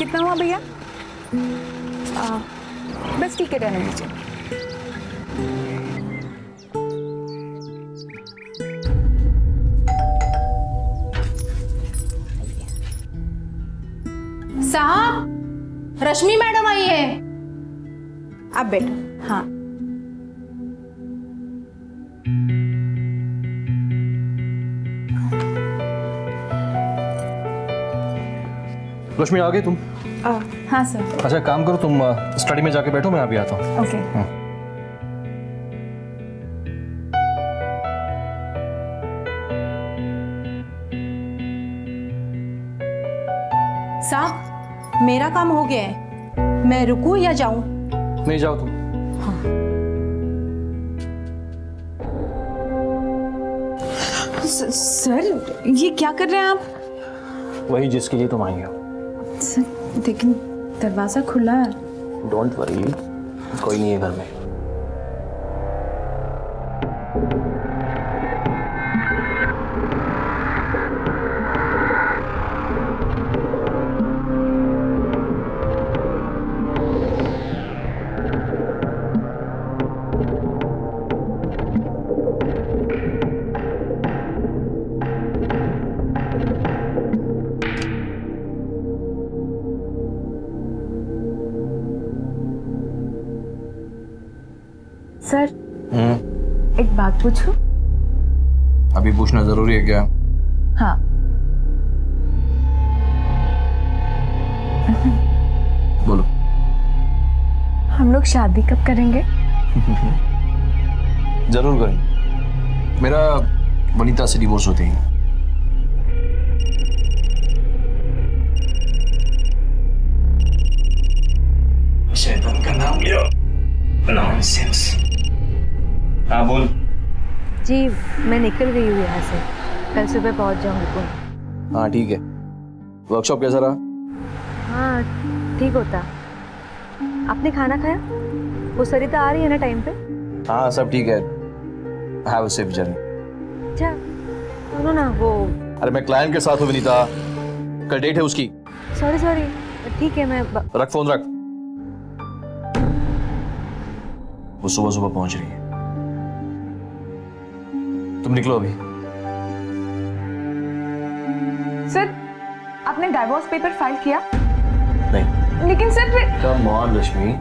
कितना हुआ भैया? बस ठीक है, रहने दीजिए। साहब, रश्मि मैडम आई है। आप बैठो। हाँ, रश्मि आ गई तुम? हाँ सर। अच्छा काम करो, तुम स्टडी में जाके बैठो, मैं अभी आता हूँ। ओके। साहब, मेरा काम हो गया है, मैं रुकूं या जाऊं? नहीं, जाओ तुम। सर, ये क्या कर रहे हैं आप? वही जिसके लिए तुम आई हो। सर, लेकिन दरवाजा खुला है। डोंट वरी, कोई नहीं है घर में। सर, एक बात पूछूं? अभी पूछना जरूरी है क्या? हाँ। बोलो। हम लोग शादी कब करेंगे? जरूर करेंगे। मेरा वनीता से डिवोर्स होते ही। शैतान का नाम लियो। नॉनसेंस। हाँ बोल। जी, मैं निकल गई हूँ यहाँ से, कल सुबह पहुँच जाऊँगी पुणे। हाँ ठीक है। वर्कशॉप कैसा रहा? हाँ ठीक होता। आपने खाना खाया? वो सरिता आ रही है ना टाइम पे? हाँ सब ठीक है। Have a safe journey. अच्छा सुनो ना, वो अरे मैं क्लाइंट के साथ हूँ विनीता, कल डेट है उसकी। सॉरी ठीक है, मैं रख फोन रख। वो सुबह सुबह पहुंच रही है। तुम निकलो अभी। सर, आपने डाइवोर्स पेपर फाइल किया? नहीं। लेकिन सर फिर कम ऑन रश्मि।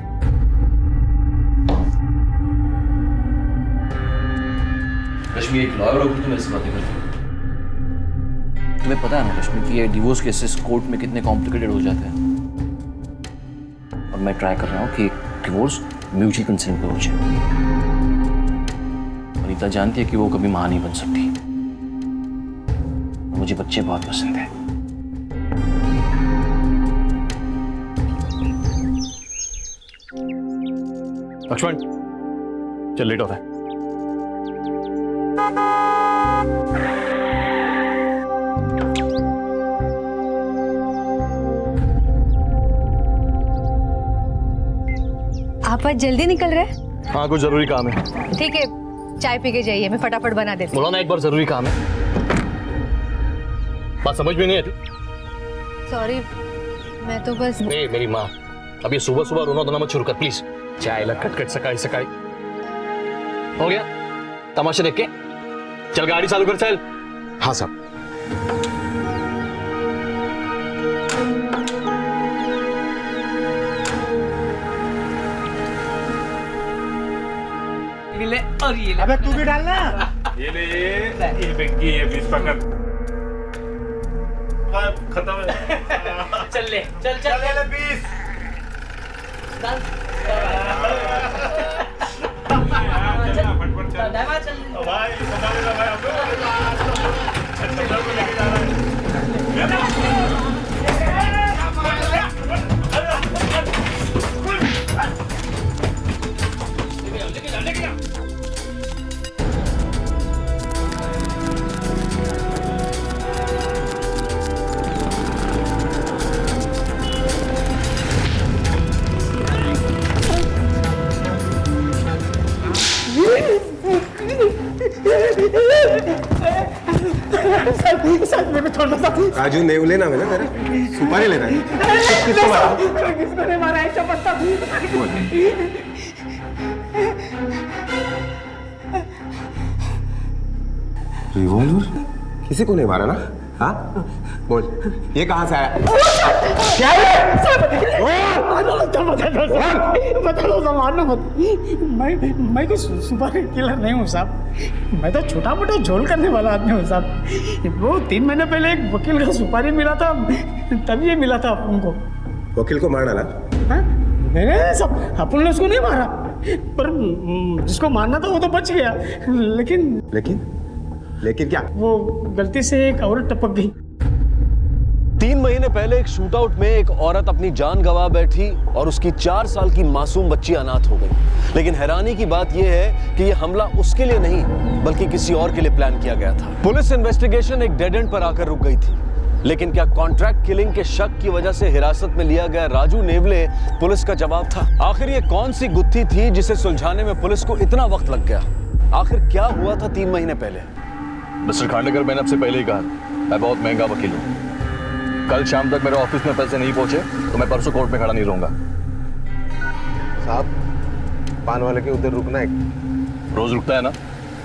रश्मि एक लॉयर होकर तुम ऐसी बातें करती हो? तुम्हें पता है ना रश्मि कि ये डिवोर्स केसेस कोर्ट में कितने कॉम्प्लिकेटेड हो जाते हैं, और मैं ट्राई कर रहा हूँ कि डिवोर्स म्यूचुअल कंसेंट पे हो जाए। वनीता जानती है कि वो कभी मां नहीं बन सकती। मुझे बच्चे बहुत पसंद है। लक्ष्मण चल, लेट हो रहा है। आप आज जल्दी निकल रहे? हाँ कुछ जरूरी काम है। ठीक है, चाय पी के जाइए, मैं फटाफट बना देती हूँ। बोला ना एक बार जरूरी काम है। बात समझ में नहीं आती? सॉरी, मैं तो बस मेरी माँ, अभी सुबह सुबह रोना धोना मत शुरू कर प्लीज। चाय लग खटखट सकाई सकाई हो गया। तमाशा देख के चल, गाड़ी चालू कर चल। हाँ साहब। ले और ये ले। अबे तू भी डालना। ये ले, ये बेंकी, ये 20 पकड़। खत्म है। चल ले, चल ले 20। फटफट चल भाई, संभाल ले भाई। चल लेके जा रहा है। सर मेरे थोड़ा सा राजू नेवले नाम है ना तेरा? सुपारी लेना है? किसको मारा? किसको नहीं मारा है चपत्ता? रिवॉल्वर? किसी को नहीं मारा ना? हाँ बोल, ये कहाँ से आया? क्या है? बता दो साहब, मारना मत। मैं कोई सुपर किलर नहीं हूँ साहब। मैं तो छोटा मोटा झोल करने वाला आदमी हूँ साहब। वो 3 महीने पहले एक वकील का सुपारी मिला था, तब ये मिला था अपन को। वकील को मारना ना? हाँ? नहीं साहब, अपन ने उसको नहीं मारा, पर जिसको मारना था वो तो बच गया। लेकिन क्या? वो गलती से एक औरत टपक गई। 3 महीने पहले एक शूटआउट में एक औरत अपनी जान गंवा बैठी और उसकी 4 साल की मासूम बच्ची अनाथ हो गई। लेकिन हैरानी की बात यह है कि यह हमला उसके लिए नहीं बल्कि किसी और के लिए प्लान किया गया था। पुलिस इन्वेस्टिगेशन एक डेड एंड पर आकर रुक गई थी। लेकिन क्या कॉन्ट्रैक्ट किलिंग के शक की वजह से हिरासत में लिया गया राजू नेवले पुलिस का जवाब था? आखिर ये कौन सी गुत्थी थी जिसे सुलझाने में पुलिस को इतना वक्त लग गया? आखिर क्या हुआ था 3 महीने पहले? मिस्टर खांडेकर, मैंने आपसे पहले ही कहा मैं बहुत महंगा वकील हूँ। कल शाम तक मेरे ऑफिस में पैसे नहीं पहुंचे तो मैं परसों कोर्ट में खड़ा नहीं रहूंगा। साहब, पान वाले के उधर रुकना है। रोज रुकता है ना,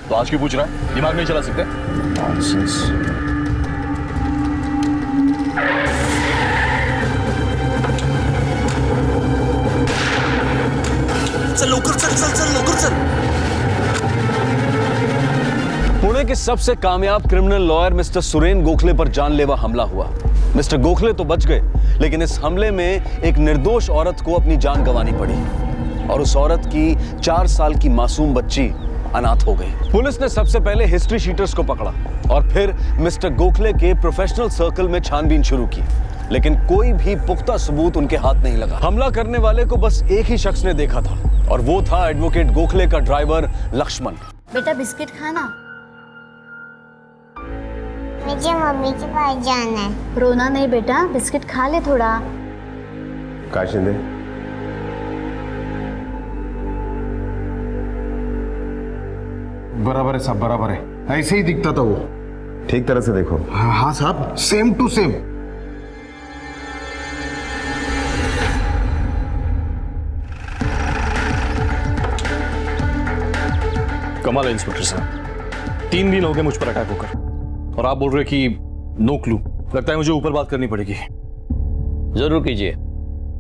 तो आज क्यों पूछ रहा है? दिमाग नहीं चला सकते? नॉनसेंस। चल लोकर चल। पुणे के सबसे कामयाब criminal lawyer mister Suren Gokhale पर जानलेवा हमला हुआ। मिस्टर गोखले तो बच गए, लेकिन इस हमले में एक निर्दोष औरत को अपनी जान गंवानी पड़ी और उस औरत की 4 साल की मासूम बच्ची अनाथ हो गई। पुलिस ने सबसे पहले हिस्ट्री शीटर्स को पकड़ा और फिर मिस्टर गोखले के प्रोफेशनल सर्कल में छानबीन शुरू की, लेकिन कोई भी पुख्ता सबूत उनके हाथ नहीं लगा। हमला करने वाले को बस एक ही शख्स ने देखा था और वो था एडवोकेट गोखले का ड्राइवर लक्ष्मण। बेटा बिस्किट खाना। मुझे मम्मी के पास जाना है। रोना नहीं बेटा, बिस्किट खा ले थोड़ा। काय शिंदे, बराबर है साहब, बराबर है। ऐसे ही दिखता था वो। ठीक तरह से देखो। हाँ साहब, सेम टू सेम। कमाल है इंस्पेक्टर साहब, 3 दिन हो गए मुझ पर अटैक होकर और आप बोल रहे कि नो क्लू। लगता है मुझे ऊपर बात करनी पड़ेगी। जरूर कीजिए,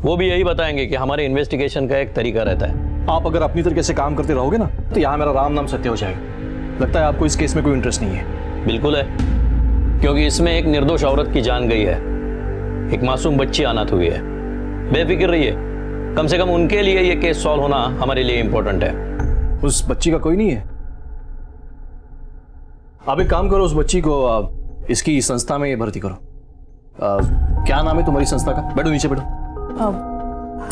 वो भी यही बताएंगे कि हमारे इन्वेस्टिगेशन का एक तरीका रहता है। आप अगर अपनी तरीके से काम करते रहोगे ना तो यहाँ मेरा राम नाम सत्य हो जाएगा। लगता है आपको इस केस में कोई इंटरेस्ट नहीं है। बिल्कुल है, क्योंकि इसमें एक निर्दोष औरत की जान गई है, एक मासूम बच्ची अनाथ हुई है। बेफिक्र रहिए, कम से कम उनके लिए ये केस सॉल्व होना हमारे लिए इंपॉर्टेंट है। उस बच्ची का कोई नहीं है? आप एक काम करो, उस बच्ची को इसकी संस्था में भर्ती करो। क्या नाम है तुम्हारी संस्था का? बैठो नीचे बैठो।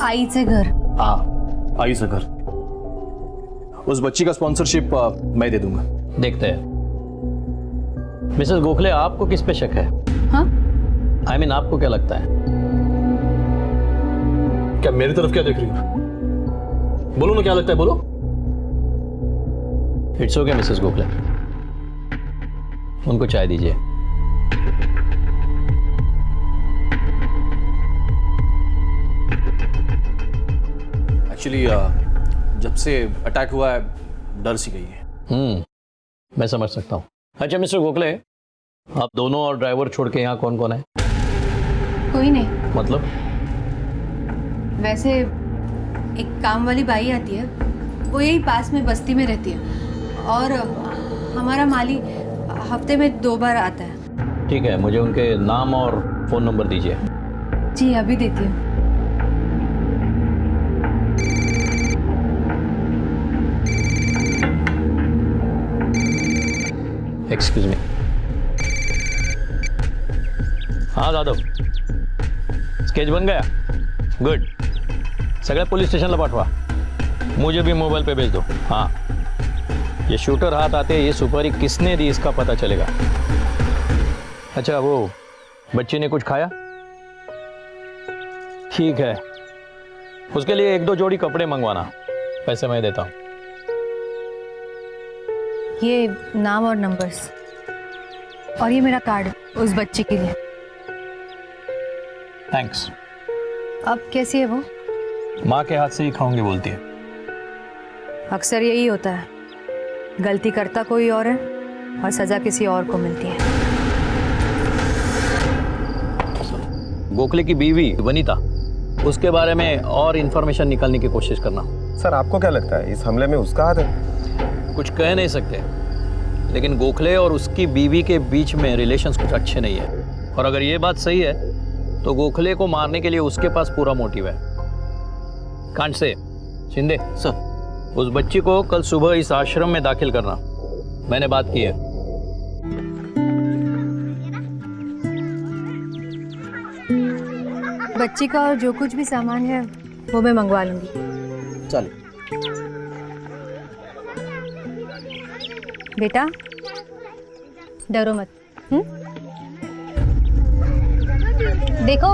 आईचे घर। हाँ, आई से घर। उस बच्ची का स्पॉन्सरशिप मैं दे दूंगा। देखते हैं। मिसेस गोखले, आपको किस पे शक है? हाँ? I mean, आपको क्या लगता है? क्या मेरी तरफ क्या देख रही हो? बोलो ना, क्या लगता है, बोलो। इट्स ओके मिसेस गोखले, उनको चाय दीजिए। एक्चुअली जब से अटैक हुआ है डर सी गई है। मैं समझ सकता हूँ। अच्छा मिस्टर गोखले, आप दोनों और ड्राइवर छोड़ के यहाँ कौन कौन है? कोई नहीं। मतलब? वैसे एक काम वाली बाई आती है, वो यही पास में बस्ती में रहती है, और हमारा माली हफ्ते में 2 बार आता है। ठीक है, मुझे उनके नाम और फोन नंबर दीजिए। जी अभी देती हूँ। Excuse me. हाँ दादव, स्केच बन गया? गुड। सगळ्या पोलीस स्टेशनला पाठवा, मुझे भी मोबाइल पे भेज दो। हाँ, ये शूटर हाथ आते ये सुपारी किसने दी इसका पता चलेगा। अच्छा, वो बच्ची ने कुछ खाया? ठीक है, उसके लिए 1-2 जोड़ी कपड़े मंगवाना, पैसे मैं देता हूँ। ये नाम और नंबर्स। और ये मेरा कार्ड उस बच्ची के लिए। थैंक्स। अब कैसी है वो? माँ के हाथ से ही खाऊंगी बोलती है। अक्सर यही होता है, गलती करता कोई और है और सजा किसी और को मिलती है। गोखले की बीवी वनीता, उसके बारे में और इंफॉर्मेशन निकालने की कोशिश करना। सर आपको क्या लगता है इस हमले में उसका हाथ है? कुछ कह नहीं सकते, लेकिन गोखले और उसकी बीवी के बीच में रिलेशंस कुछ अच्छे नहीं है। और अगर ये बात सही है तो गोखले को मारने के लिए उसके पास पूरा मोटिव है। कांट से शिंदे सर, उस बच्ची को कल सुबह इस आश्रम में दाखिल करना, मैंने बात की है। बच्ची का और जो कुछ भी सामान है वो मैं मंगवा लूंगी। चल। बेटा डरो मत। देखो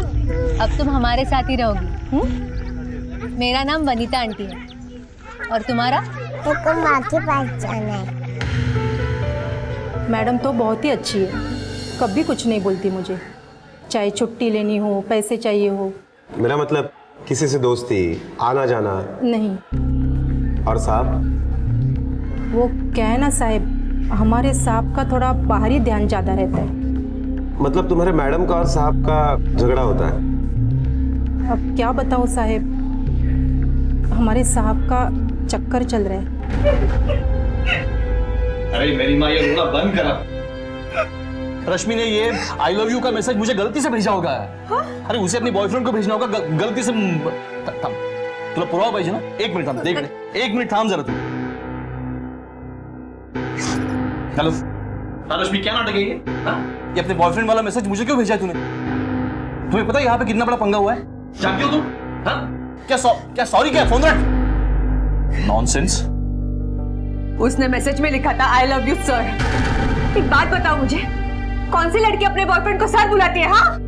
अब तुम हमारे साथ ही रहोगी। मेरा नाम वनीता आंटी है और तुम्हारा? तो माँ के पास जाना है। मैडम तो बहुत ही अच्छी है, कभी कुछ नहीं बोलती मुझे, चाहे छुट्टी लेनी हो, पैसे चाहिए हो। मेरा मतलब किसी से दोस्ती, आना जाना नहीं। और साहब? वो क्या है ना साहब, हमारे साहब का थोड़ा बाहरी ध्यान ज़्यादा रहता है। मतलब तुम्हारे मैडम का और साहब का झगड़ा होता है? अब क्या बताओ साहब, हमारे साहब का चक्कर चल रहा है। अरे मेरी माँ, ये रोना बंद करा। रश्मि ने ये आई लव यू का मैसेज मुझे गलती से भेजा होगा। हाँ? अरे उसे अपनी बॉयफ्रेंड को भेजना होगा गलती से। थम, तुला पुरावा पाहिजे ना? एक मिनट थांब, देख ले, एक मिनट थांब जरा तू। हेलो हाँ रश्मि, क्या नाटक है ये? हाँ? ये अपने बॉयफ्रेंड वाला मैसेज मुझे क्यों भेजा है तूने? तुम्हें पता है यहाँ पे कितना बड़ा पंगा हुआ है? जानती हो तुम? हाँ? क्या सॉरी क्या? फोन रख। नॉनसेंस। उसने मैसेज में लिखा था आई लव यू सर। एक बात बताओ मुझे, कौन सी लड़की अपने बॉयफ्रेंड को सर बुलाती है? हाँ?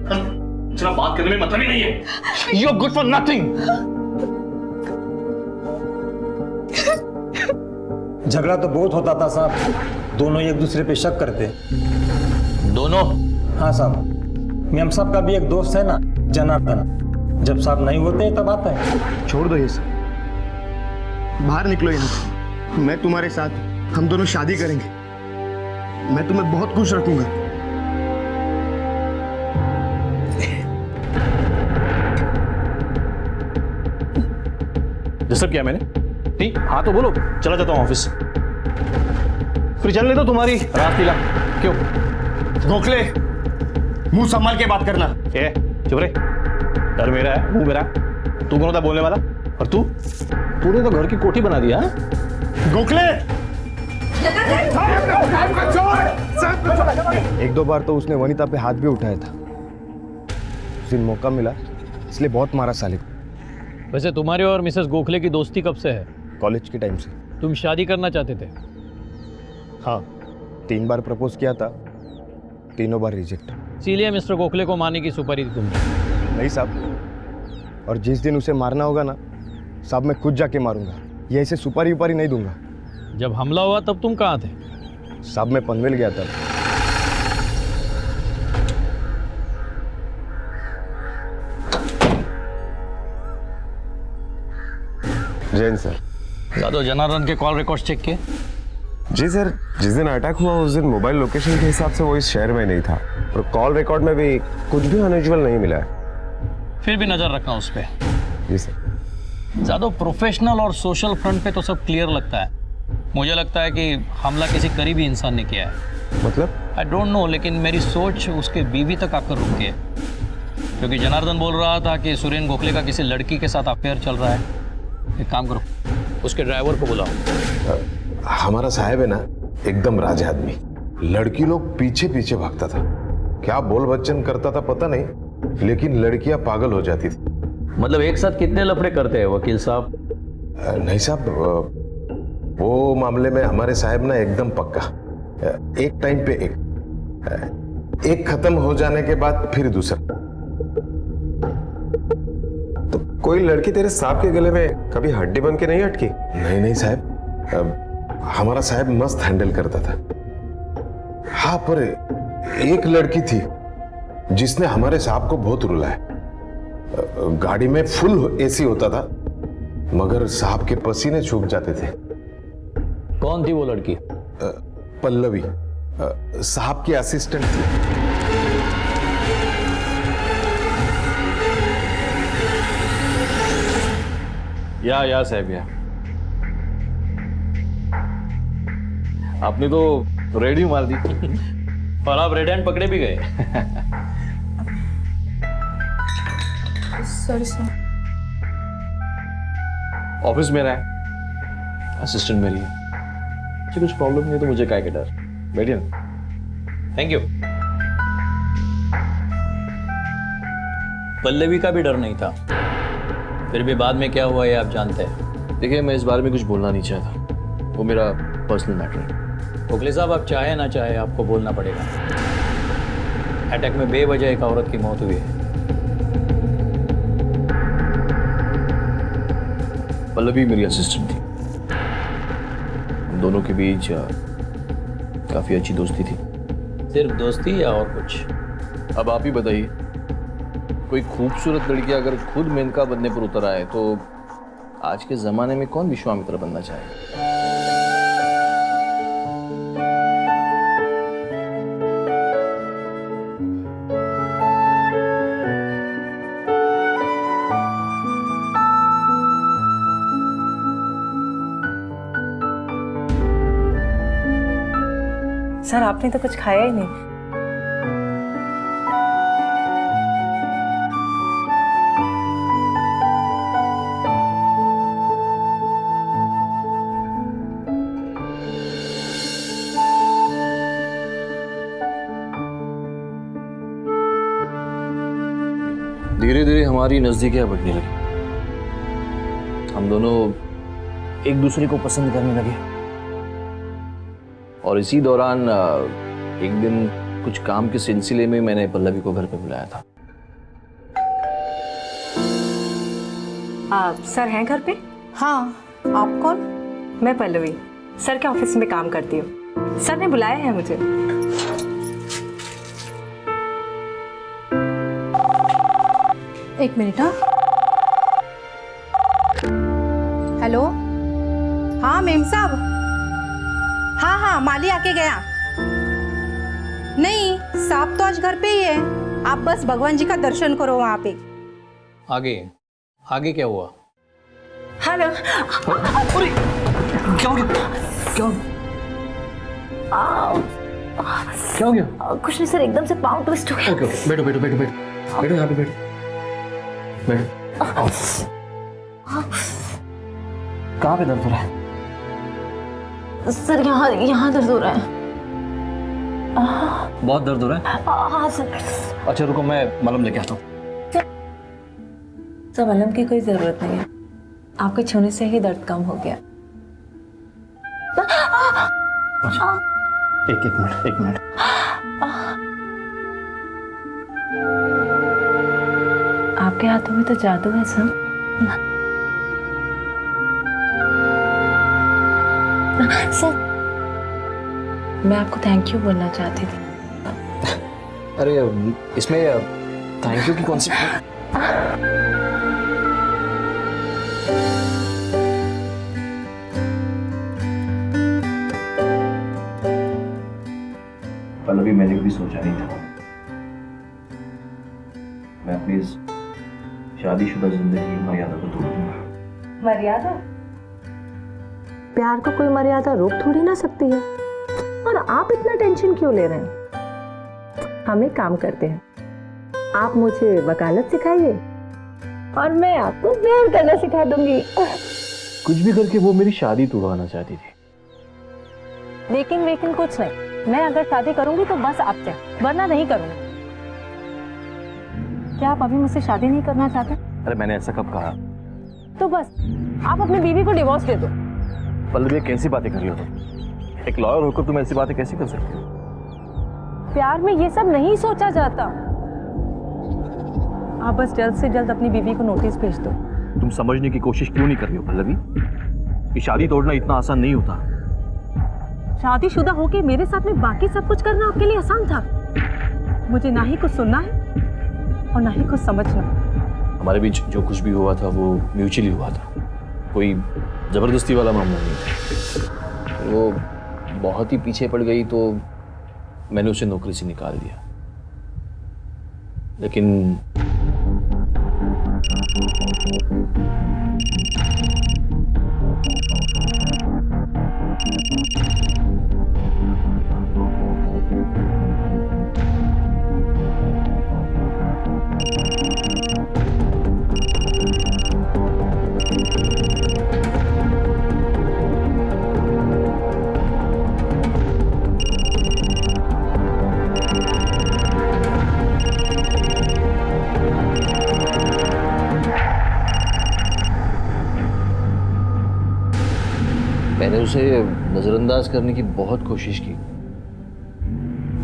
चला बात करने में मतलब ही नहीं है। You're good for nothing. झगड़ा तो बहुत होता था साहब, दोनों एक दूसरे पे शक करते। दोनों? हाँ साहब, मेम साहब का भी एक दोस्त है ना, जनार्दन, जब साहब नहीं होते तब आता है। छोड़ दो ये सब, बाहर निकलो यहाँ से। मैं तुम्हारे साथ, हम दोनों शादी करेंगे। मैं तुम्हें बहुत खुश रखूंगा। डिस्टर्ब किया मैंने? ठीक, हाँ तो बोलो, चला जाता हूँ ऑफिस। फिर चलने दो तुम्हारी रासलीला। क्यों? गोखले, मुंह संभाल के बात करना। ए, चुप रहे। घर मेरा है, मुंह मेरा। तू कौन होता बोलने वाला? और तूने तो घर की कोठी बना दिया। गोखले! एक दो बार तो उसने वनीता पे हाथ भी उठाया था। उस दिन मौका मिला इसलिए बहुत मारा साले को। वैसे तुम्हारे और मिसेस गोखले की दोस्ती कब से है? कॉलेज के टाइम से। तुम शादी करना चाहते थे? हाँ, 3 बार प्रपोज किया था, तीनों बार रिजेक्ट। इसीलिए मिस्टर गोखले को मारने की सुपारी दी तुमने? नहीं साहब, और जिस दिन उसे मारना होगा ना साहब, मैं खुद जाके मारूंगा। ये ऐसे सुपारी उपारी नहीं दूंगा। जब हमला हुआ तब तुम कहाँ थे? साहब मैं पनवेल गया था। जैन सर। जादव, जनार्दन के कॉल रिकॉर्ड चेक किए? जी सर, जिस दिन अटैक हुआ उस दिन मोबाइल लोकेशन के हिसाब से वो इस शहर में नहीं था और कॉल रिकॉर्ड में भी कुछ भी अनयूजुअल नहीं मिला है। फिर भी नजर रखना उस पे। जी सर। जादव, प्रोफेशनल और सोशल फ्रंट पे तो सब क्लियर लगता है। मुझे लगता है कि हमला किसी करीबी इंसान ने किया है। मतलब? आई डोंट नो, लेकिन मेरी सोच उसके बीवी तक आकर रुक गई है। क्योंकि जनार्दन बोल रहा था कि सुरेन गोखले का किसी लड़की के साथ अफेयर चल रहा है। एक काम करो, उसके ड्राइवर को बुलाओ। हमारा साहब है ना एकदम राजा आदमी, लड़की लोग पीछे पीछे भागता था, क्या बोल बच्चन करता था पता नहीं, लेकिन लड़कियां पागल हो जाती थी। मतलब एक साथ कितने लफड़े करते हैं वकील साहब? नहीं साहब, वो मामले में हमारे साहब ना एकदम पक्का, एक टाइम पे एक खत्म हो जाने के बाद फिर दूसरा। तो कोई लड़की तेरे साहब के गले में कभी हड्डी बन के नहीं अटकी? नहीं साहब, हमारा साहब मस्त हैंडल करता था। हाँ, पर एक लड़की थी जिसने हमारे साहब को बहुत रुलाया। गाड़ी में फुल एसी होता था मगर साहब के पसीने सूख जाते थे। कौन थी वो लड़की? पल्लवी, साहब की असिस्टेंट थी। या साहब या। आपने तो रेडी मार दी। और आप रेड हैंड पकड़े भी गए। Sorry sir. ऑफिस मेरा है, असिस्टेंट मेरी है। मुझे कुछ प्रॉब्लम नहीं तो मुझे काय के डर। बैठिए ना। Thank you. पल्लवी का भी डर नहीं था, फिर भी बाद में क्या हुआ ये आप जानते हैं। देखिए, मैं इस बारे में कुछ बोलना नहीं चाहता, वो मेरा पर्सनल मैटर है। गोखले साहब, आप चाहे ना चाहे आपको बोलना पड़ेगा। अटैक में बेवजह एक औरत की मौत हुई है। पल्लवी मेरी असिस्टेंट थी। हम दोनों के बीच काफी अच्छी दोस्ती थी। सिर्फ दोस्ती या और कुछ? अब आप ही बताइए, कोई खूबसूरत लड़की अगर खुद मेनका बनने पर उतर आए तो आज के जमाने में कौन विश्वामित्र बनना चाहे? सर, आपने तो कुछ खाया ही नहीं। धीरे धीरे हमारी नजदीकियां बढ़ने लगी। हम दोनों एक दूसरे को पसंद करने लगे और इसी दौरान एक दिन कुछ काम के सिलसिले में मैंने पल्लवी को घर पे बुलाया था। आप सर हैं घर पे? हाँ, आप कौन? मैं पल्लवी, सर के ऑफिस में काम करती हूँ। सर ने बुलाया है मुझे। एक मिनट। हाँ, हेलो। हाँ मेम साहब, हाँ माली आके गया। नहीं, साहब तो आज घर पे ही है। आप बस भगवान जी का दर्शन करो वहाँ पे। आगे क्या हुआ? हेलो। क्या हो गया? क्या हो गया? कुछ नहीं सर, एकदम से पाँव ट्विस्ट हो गया। ओके, बैठो बैठो बैठो बैठो बैठो, यहाँ पे बैठो बैठो। कहाँ पे दर्द हो रहा है? सर यहाँ दर्द हो रहा है। बहुत दर्द हो रहा है? हाँ सर। अच्छा रुको, मैं मलहम लेके आता हूँ। सर, मलहम की कोई जरूरत नहीं है, आपके छूने से ही दर्द कम हो गया। अच्छा, एक मिनट। आपके हाथों में तो जादू है सर। सर, मैं आपको थैंक यू बोलना चाहती थी। अरे इसमें थैंक यू की कौन सी? पल्लवी, मैंने कभी सोचा नहीं था मैं अपनी इस शादीशुदा जिंदगी की मर्यादा को तोड़ दूंगा। मर्यादा? प्यार को कोई मर्यादा रोक थोड़ी ना सकती है। और आप इतना टेंशन क्यों ले रहे हैं? हम एक काम करते हैं, आप मुझे वकालत सिखाइए और मैं आपको प्यार करना सिखा दूंगी। कुछ भी करके वो मेरी शादी तोड़वाना चाहती थी। लेकिन कुछ नहीं, मैं अगर शादी करूंगी तो बस आपसे, वरना नहीं करूंगी। क्या आप अभी मुझसे शादी नहीं करना चाहते? अरे मैंने ऐसा कब कहा? तो बस आप अपनी बीवी को डिवोर्स दे दो। पल्लवी, कैसी बातें कर रही हो तुम? एक लॉयर होकर तुम ऐसी बातें कैसे कर सकती हो? प्यार में ये सब नहीं सोचा जाता। आप बस जल्द से जल्द अपनी बीवी को नोटिस भेज दो। तुम समझने की कोशिश क्यों नहीं कर रही हो पल्लवी? कि शादी तोड़ना इतना आसान नहीं होता। शादीशुदा होके मेरे साथ में बाकी सब कुछ करना आपके लिए आसान था। मुझे ना ही कुछ सुनना है और ना ही कुछ समझना। हमारे बीच जो कुछ भी हुआ था वो म्यूचुअली हुआ था, कोई ज़बरदस्ती वाला मामला नहीं था। वो बहुत ही पीछे पड़ गई तो मैंने उसे नौकरी से निकाल दिया, लेकिन मैंने उसे नज़रअंदाज करने की बहुत कोशिश की,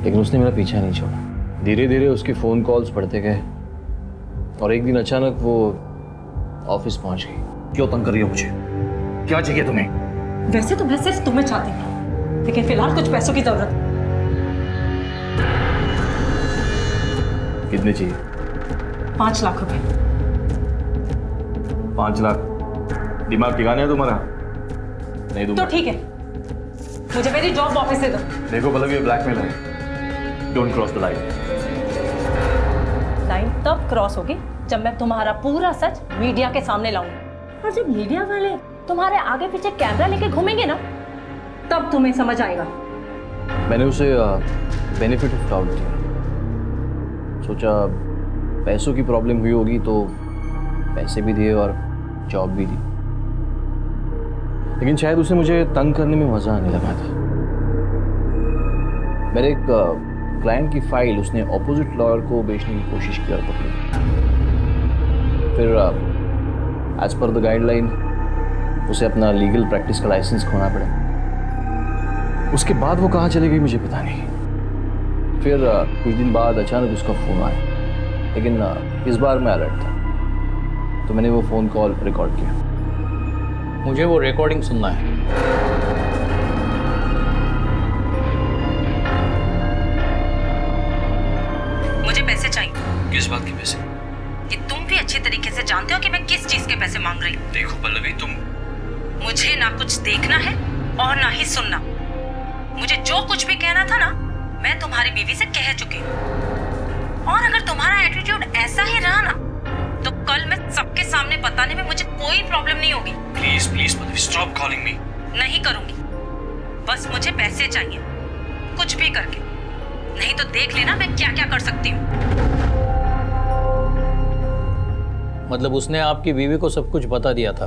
लेकिन उसने मेरा पीछा नहीं छोड़ा। धीरे धीरे उसके फ़ोन कॉल्स बढ़ते गए और एक दिन अचानक वो ऑफिस पहुंच गई। क्यों तंग कर रही हो मुझे? क्या चाहिए तुम्हें? वैसे तो मैं सिर्फ तुम्हें चाहती हूँ, लेकिन फिलहाल कुछ पैसों की जरूरत है। कितने चाहिए? 5 लाख रुपए। 5 लाख? दिमाग ठिकाने है तुम्हारा? नहीं दूंगा। तो ठीक है, मुझे मेरी जॉब वापस दे दो। देखो पल्लवी, ये ब्लैकमेल है, don't cross the line. Line तब क्रॉस होगी जब मैं तुम्हारा पूरा सच मीडिया के सामने लाऊंगी, और जब मीडिया वाले तुम्हारे आगे पीछे कैमरा लेके घूमेंगे ना, तब तुम्हें समझ आएगा। मैंने उसे बेनिफिट ऑफ डाउट दिया, सोचा पैसों की प्रॉब्लम हुई होगी तो पैसे भी दिए और जॉब भी दी, लेकिन शायद उसे मुझे तंग करने में मज़ा आने लगा था। मेरे एक क्लाइंट की फाइल उसने ऑपोजिट लॉयर को बेचने की कोशिश की और पकड़ी। फिर एज पर द गाइडलाइन उसे अपना लीगल प्रैक्टिस का लाइसेंस खोना पड़ा। उसके बाद वो कहाँ चली गई मुझे पता नहीं। फिर कुछ दिन बाद अचानक उसका फ़ोन आया, लेकिन इस बार मैं अलर्ट था, तो मैंने वो फ़ोन कॉल रिकॉर्ड किया। मुझे वो रिकॉर्डिंग सुनना है। मुझे पैसे चाहिए। किस बात के पैसे? कि तुम भी अच्छी तरीके से जानते हो कि मैं किस चीज के पैसे मांग रही हूँ। देखो पल्लवी, तुम मुझे ना कुछ देखना है और ना ही सुनना। मुझे जो कुछ भी कहना था ना, मैं तुम्हारी बीवी से कह चुकी हूँ। और अगर तुम्हारा एटीट्यूड ऐसा ही रहा ना, तो कल मैं सबके सामने बताने में मुझे कोई प्रॉब्लम नहीं होगी। Please please Pallavi, stop calling me. नहीं करूंगी, बस मुझे पैसे चाहिए, कुछ भी करके। नहीं तो देख लेना मैं क्या क्या कर सकती हूँ। मतलब उसने आपकी बीवी को सब कुछ बता दिया था?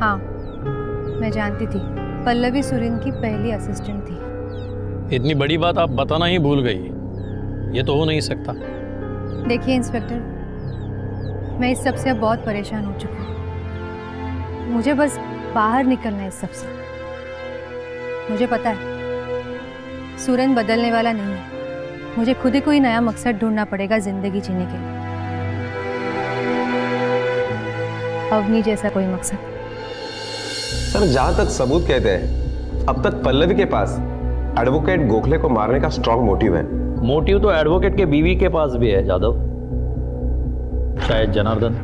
हाँ, मैं जानती थी। पल्लवी सुरेन की पहली असिस्टेंट थी। इतनी बड़ी बात आप बताना ही भूल गई, ये तो हो नहीं सकता। देखिए इंस्पेक्टर, मैं इस सब से अब बहुत परेशान हो चुकी हूँ। मुझे बस बाहर निकलना है इस सब से। मुझे पता है सुरेन बदलने वाला नहीं है। मुझे खुद ही कोई नया मकसद ढूंढना पड़ेगा जिंदगी जीने के लिए। अवनी जैसा कोई मकसद। सर, जहां तक सबूत कहते हैं, अब तक पल्लवी के पास एडवोकेट गोखले को मारने का स्ट्रॉन्ग मोटिव है। मोटिव तो एडवोकेट के बीवी के पास भी है जादव, शायद जनार्दन।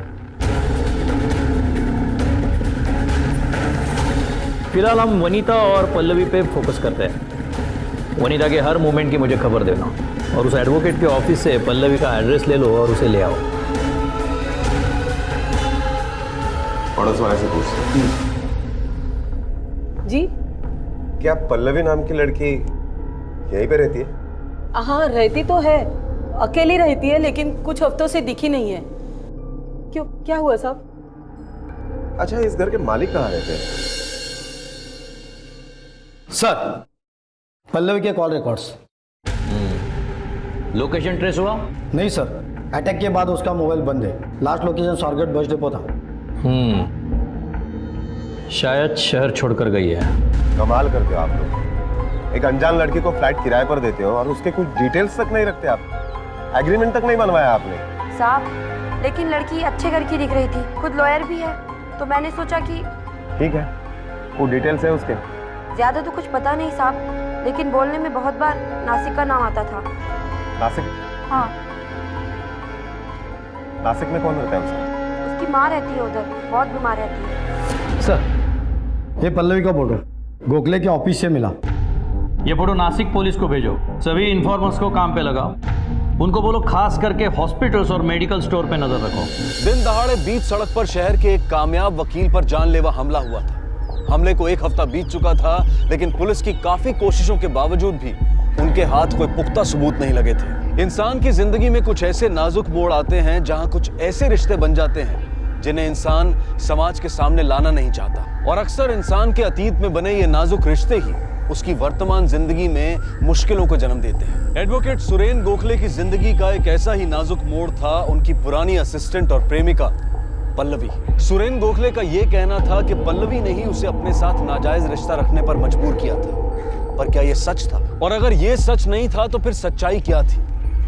फिलहाल हम वनीता और पल्लवी पे फोकस करते हैं। वनीता के हर मूवमेंट की मुझे खबर देना, और उस एडवोकेट के ऑफिस से पल्लवी का एड्रेस ले लो और उसे ले आओ। पड़ोस वाले से पूछते जी, क्या पल्लवी नाम की लड़की यहीं पे रहती है? हाँ रहती तो है, अकेली रहती है, लेकिन कुछ हफ्तों से दिखी नहीं है। क्यों, क्या हुआ साहब? अच्छा, इस घर के मालिक कहाँ रहते हैं? सर, पल्लवी के कॉल रिकॉर्ड्स। लोकेशन ट्रेस हुआ? नहीं सर, अटैक के बाद उसका मोबाइल बंद है। Last location Swargate bus depot था। शायद शहर छोड़कर गई है। कमाल करते हो आप लोग। एक अनजान लड़की को फ्लैट किराए पर देते हो और उसके कुछ डिटेल्स तक नहीं रखते आप। एग्रीमेंट तक नहीं बनवाया आपने। साहब, लेकिन लड़की अच्छे घर की दिख रही थी, खुद लॉयर भी है, तो मैंने सोचा कि ठीक है, वो डिटेल्स है उसके। ज्यादा तो कुछ पता नहीं साहब, लेकिन बोलने में बहुत बार नासिक का नाम आता था। नासिक? हाँ, नासिक में कौन रहता है उसका? उसकी माँ रहती है उधर, बहुत बीमार रहती है। सर, ये पल्लवी का फोटो गोखले के ऑफिस से मिला। ये फोटो नासिक पुलिस को भेजो, सभी इन्फॉर्मर्स को काम पे लगाओ, उनको बोलो खास करके हॉस्पिटल्स और मेडिकल स्टोर पे नजर रखो। दिन दहाड़े बीच सड़क पर शहर के एक कामयाब वकील पर जानलेवा हमला हुआ था। हमले को 1 हफ्ता बीत चुका था, लेकिन पुलिस की काफी कोशिशों के बावजूद भी उनके हाथ कोई पुख्ता सबूत नहीं लगे थे। इंसान की जिंदगी में कुछ ऐसे नाजुक मोड़ आते हैं जहां कुछ ऐसे रिश्ते बन जाते हैं जिन्हें इंसान समाज के सामने लाना नहीं चाहता, और अक्सर इंसान के अतीत में बने ये नाजुक रिश्ते ही उसकी वर्तमान जिंदगी में मुश्किलों को जन्म देते हैं। एडवोकेट सुरेन गोखले की जिंदगी का एक ऐसा ही नाजुक मोड़ था उनकी पुरानी असिस्टेंट और प्रेमिका पल्लवी। सुरेन गोखले का यह कहना था कि पल्लवी ने ही उसे अपने साथ नाजायज रिश्ता रखने पर मजबूर किया था, पर क्या यह सच था? और अगर यह सच नहीं था तो फिर सच्चाई क्या थी?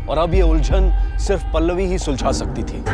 और अब यह उलझन सिर्फ पल्लवी ही सुलझा सकती थी।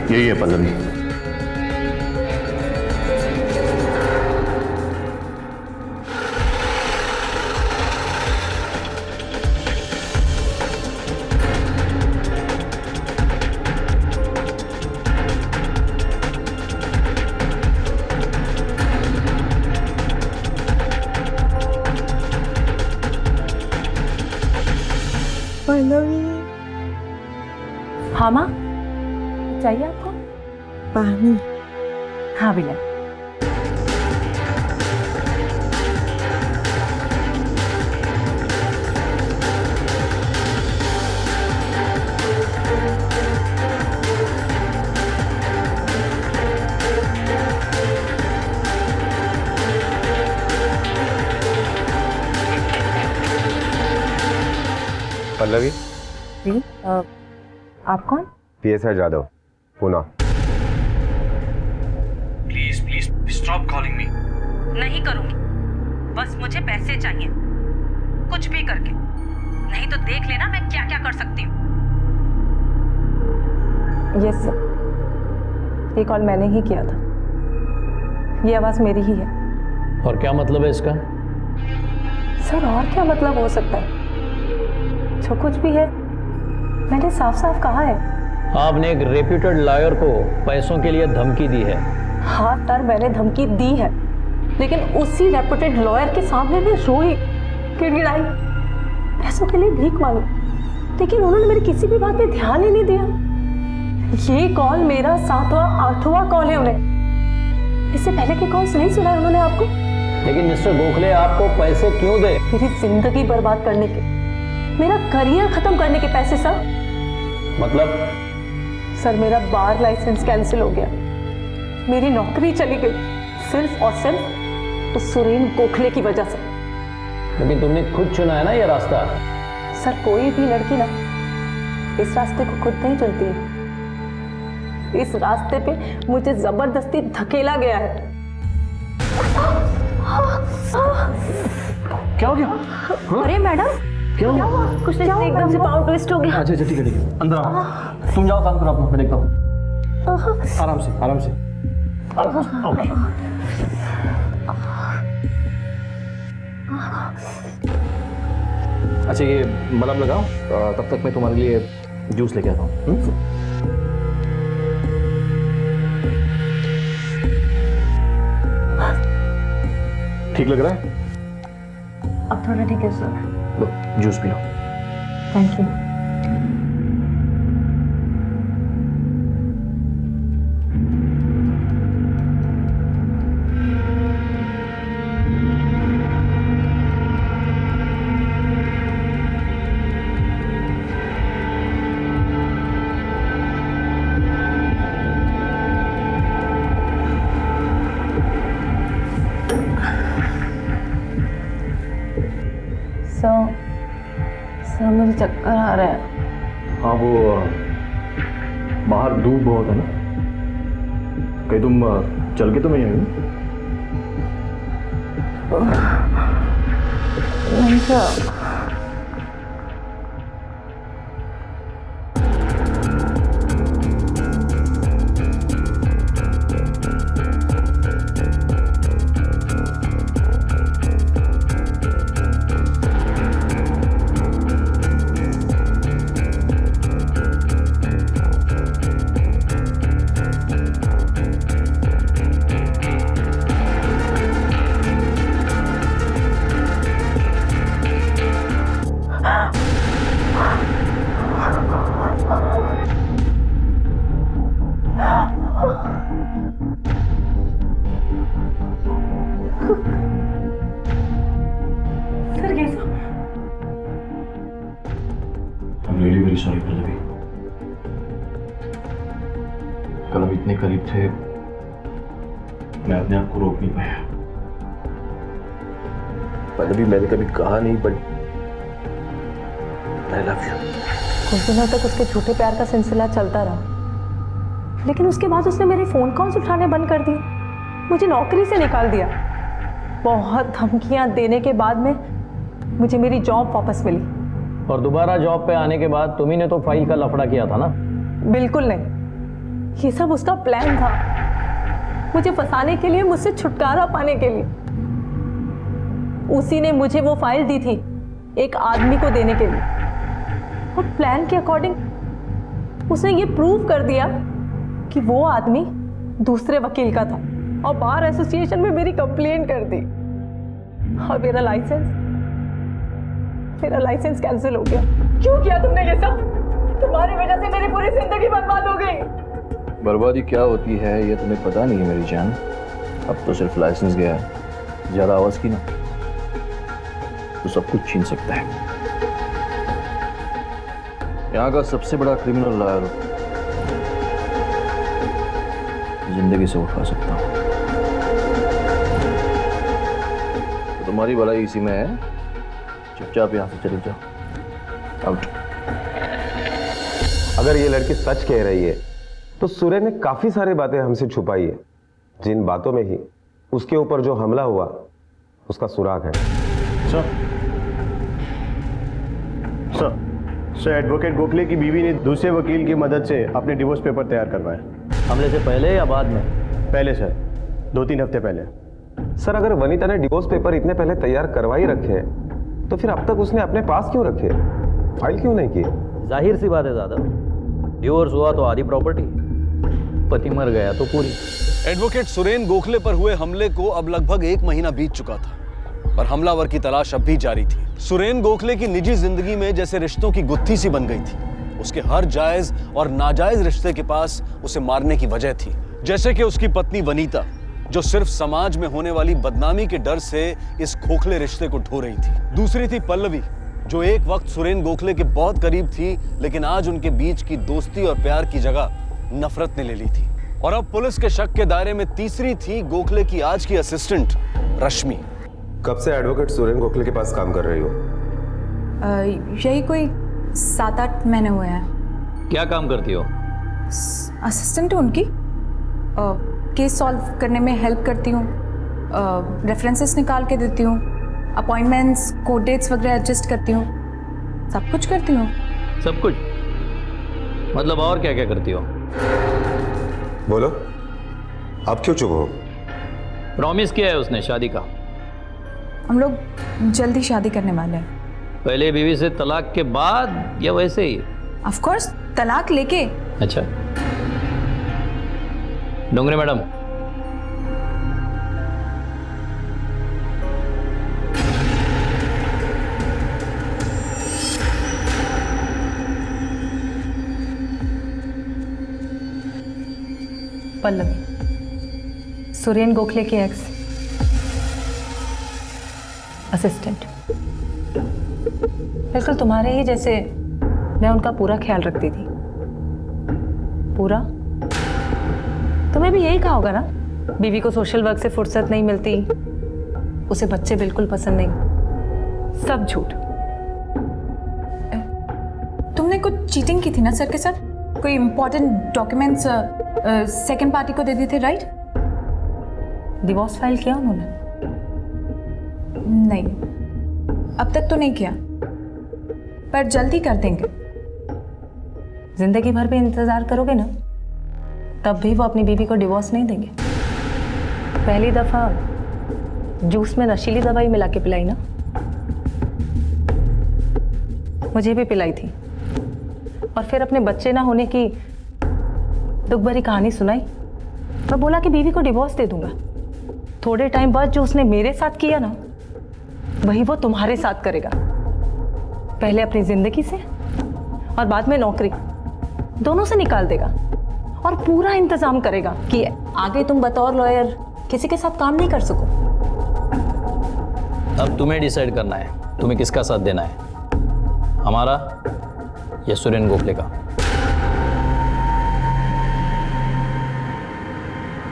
यही है पल्लवी। पल्लवी। हाँ माँ, चाहिए आपको? पानी? हाँ भैया। पल्लवी? जी, आप कौन? PSI Jadhav, Pune. Please please stop calling me. नहीं करूंगी, बस मुझे पैसे चाहिए, कुछ भी करके, नहीं तो देख लेना मैं क्या क्या कर सकती हूँ। यस सर, ये कॉल मैंने ही किया था, ये आवाज मेरी ही है। और क्या मतलब है इसका? सर और क्या मतलब हो सकता है? जो कुछ भी है मैंने साफ साफ कहा है। आपने एक रेप्यूटेड लॉयर को पैसों के लिए धमकी दी है। हाँ सर, मैंने धमकी दी है, लेकिन उसी रेप्यूटेड लॉयर के सामने मैं रोई, गिड़गिड़ाई, पैसों के लिए भीख मांगी, लेकिन उन्होंने मेरी किसी भी बात पे ध्यान ही नहीं दिया। ये कॉल मेरा 7वां 8वां कॉल है उन्हें। इससे पहले के कॉल्स नहीं सुना उन्होंने आपको? लेकिन मिस्टर गोखले आपको पैसे क्यों दे? मेरी जिंदगी बर्बाद करने के, मेरा करियर खत्म करने के पैसे सर। मतलब? सर मेरा बार लाइसेंस कैंसिल हो गया, मेरी नौकरी चली गई, सिर्फ और सिर्फ उस सुरेन गोखले की वजह से। लेकिन तुमने खुद चुना है ना ये रास्ता। सर कोई भी लड़की ना इस रास्ते को खुद नहीं चुनती है, इस रास्ते पे मुझे जबरदस्ती धकेला गया है। क्या हो गया? अरे मैडम, क्या हुआ? कुछ नहीं, एकदम से पाँव ट्विस्ट हो गया। अच्छा ठीक है, अंदर आओ, तुम जाओ काम करो अपना, मैं देखता हूँ। आराम से आराम से। अच्छा ये मलहम लगाओ, तब तक मैं तुम्हारे लिए जूस लेके आता हूँ। ठीक लग रहा है? अब थोड़ा ठीक है sir. Low juice P low. Thank you. Sir मुझे चक्कर आ रहा है। हाँ वो बाहर धूप बहुत है ना, कहीं तुम चल के तो नहीं आई? नहीं sir. Really very sorry Pallavi, कल हम इतने करीब थे, मैं अपने आप को रोक नहीं पाया। पल्लवी मैंने कभी कहा नहीं, बट आई लव यू। कुछ दिनों तक उसके झूठे प्यार का सिलसिला चलता रहा, लेकिन उसके बाद उसने मेरे फोन कॉल्स उठाने बंद कर दिए, मुझे नौकरी से निकाल दिया। बहुत धमकियां देने के बाद में मुझे मेरी जॉब वापस मिली। और दोबारा जॉब पे आने के बाद तुम्ही ने तो फाइल का लफड़ा किया था ना? बिल्कुल नहीं, ये सब उसका प्लान था, मुझे फंसाने के लिए, मुझसे छुटकारा पाने के लिए। उसी ने मुझे वो फाइल दी थी एक आदमी को देने के लिए, और प्लान के अकॉर्डिंग उसने ये प्रूव कर दिया कि वो आदमी दूसरे वकील का था, और बार एसोसिएशन में मेरी कंप्लेंट कर दी, और मेरा लाइसेंस कैंसिल हो गया। क्यों किया तुमने ये सब? तुम्हारी वजह से मेरी पूरी जिंदगी बर्बाद हो गई। बर्बादी क्या होती है ये तुम्हें पता नहीं है मेरी जान। अब तो सिर्फ लाइसेंस गया है, ज्यादा आवाज की ना तो सब कुछ छीन सकता है। यहाँ का सबसे बड़ा क्रिमिनल लॉयर जिंदगी से उठा सकता हूँ। तो तुम्हारी भलाई इसी में है, चुपचाप यहाँ से चली जाओ। आउट। अगर ये लड़की सच कह रही है तो सुरेन ने काफी सारी बातें हमसे छुपाई है, जिन बातों में ही उसके ऊपर जो हमला हुआ उसका सुराग है। सर एडवोकेट गोखले की बीवी ने दूसरे वकील की मदद से अपने डिवोर्स पेपर तैयार करवाए। हमले से पहले या बाद में? पहले सर, 2-3 हफ्ते पहले। सर अगर वनीता ने डिवोर्स पेपर इतने पहले तैयार करवा ही रखे तो फिर अब तक उसने अपने पास क्यों रखे, फाइल क्यों नहीं की? जाहिर सी बात है दादा, डिवोर्स हुआ तो आधी प्रॉपर्टी, पति मर गया तो पूरी। एडवोकेट सुरेन गोखले पर हुए हमले को अब लगभग 1 महीना बीत चुका था, पर हमलावर की तलाश अब भी जारी थी। सुरेन गोखले की निजी जिंदगी में जैसे रिश्तों की गुत्थी सी बन गई थी। उसके हर जायज और नाजायज रिश्ते के पास उसे मारने की वजह थी, जैसे कि उसकी पत्नी वनीता, जो सिर्फ समाज में होने वाली बदनामी के डर से इस खोखले रिश्ते को ढो रही थी। दूसरी थी पल्लवी, जो एक वक्त सुरेन गोखले के बहुत करीब थी, लेकिन आज उनके बीच की दोस्ती और प्यार की जगह नफरत ने ले ली थी। और अब पुलिस के शक के दायरे में तीसरी थी गोखले की आज की असिस्टेंट रश्मि। कब से एडवोकेट सुरेन गोखले के पास काम कर रही हो? यही कोई 7-8 महीने हुए हैं। क्या काम करती हो? असिस्टेंट हूँ उनकी, केस सॉल्व करने में हेल्प करती हूँ, रेफरेंसेस निकाल के देती हूँ, अपॉइंटमेंट्स, कोर्ट डेट्स वगैरह एडजस्ट करती हूँ, सब कुछ करती हूँ। सब कुछ मतलब और क्या क्या करती हो? बोलो, आप क्यों चुप हो? प्रॉमिस किया है उसने शादी का। हम लोग जल्दी शादी करने वाले हैं। पहले बीवी से तलाक के बाद या वैसे ही? ऑफ कोर्स तलाक लेके। अच्छा, डोंगरे मैडम, पल्लवी, सुरेन गोखले के एक्स असिस्टेंट। बिल्कुल तुम्हारे ही जैसे मैं उनका पूरा ख्याल रखती थी। पूरा? तुम्हें भी यही कहा होगा ना, बीवी को सोशल वर्क से फुर्सत नहीं मिलती, उसे बच्चे बिल्कुल पसंद नहीं। सब झूठ। चीटिंग की थी ना सर के साथ? कोई इम्पोर्टेंट डॉक्यूमेंट्स सेकंड पार्टी को दे दिए थे, राइट? डिवोर्स फाइल किया उन्होंने? नहीं, अब तक तो नहीं किया, पर जल्दी कर देंगे। जिंदगी भर भी इंतजार करोगे ना, तब भी वो अपनी बीवी को डिवोर्स नहीं देंगे। पहली दफा जूस में नशीली दवाई मिला के पिलाई ना, मुझे भी पिलाई थी, और फिर अपने बच्चे ना होने की दुख भरी कहानी सुनाई। मैं बोला कि बीवी को डिवोर्स दे दूंगा। थोड़े टाइम बाद जो उसने मेरे साथ किया ना, वही वो तुम्हारे साथ करेगा। पहले अपनी जिंदगी से और बाद में नौकरी, दोनों से निकाल देगा, और पूरा इंतजाम करेगा कि आगे तुम बतौर लॉयर किसी के साथ काम नहीं कर सको। अब तुम्हें डिसाइड करना है, तुम्हें किसका साथ देना है, हमारा या सुरेन गोखले का।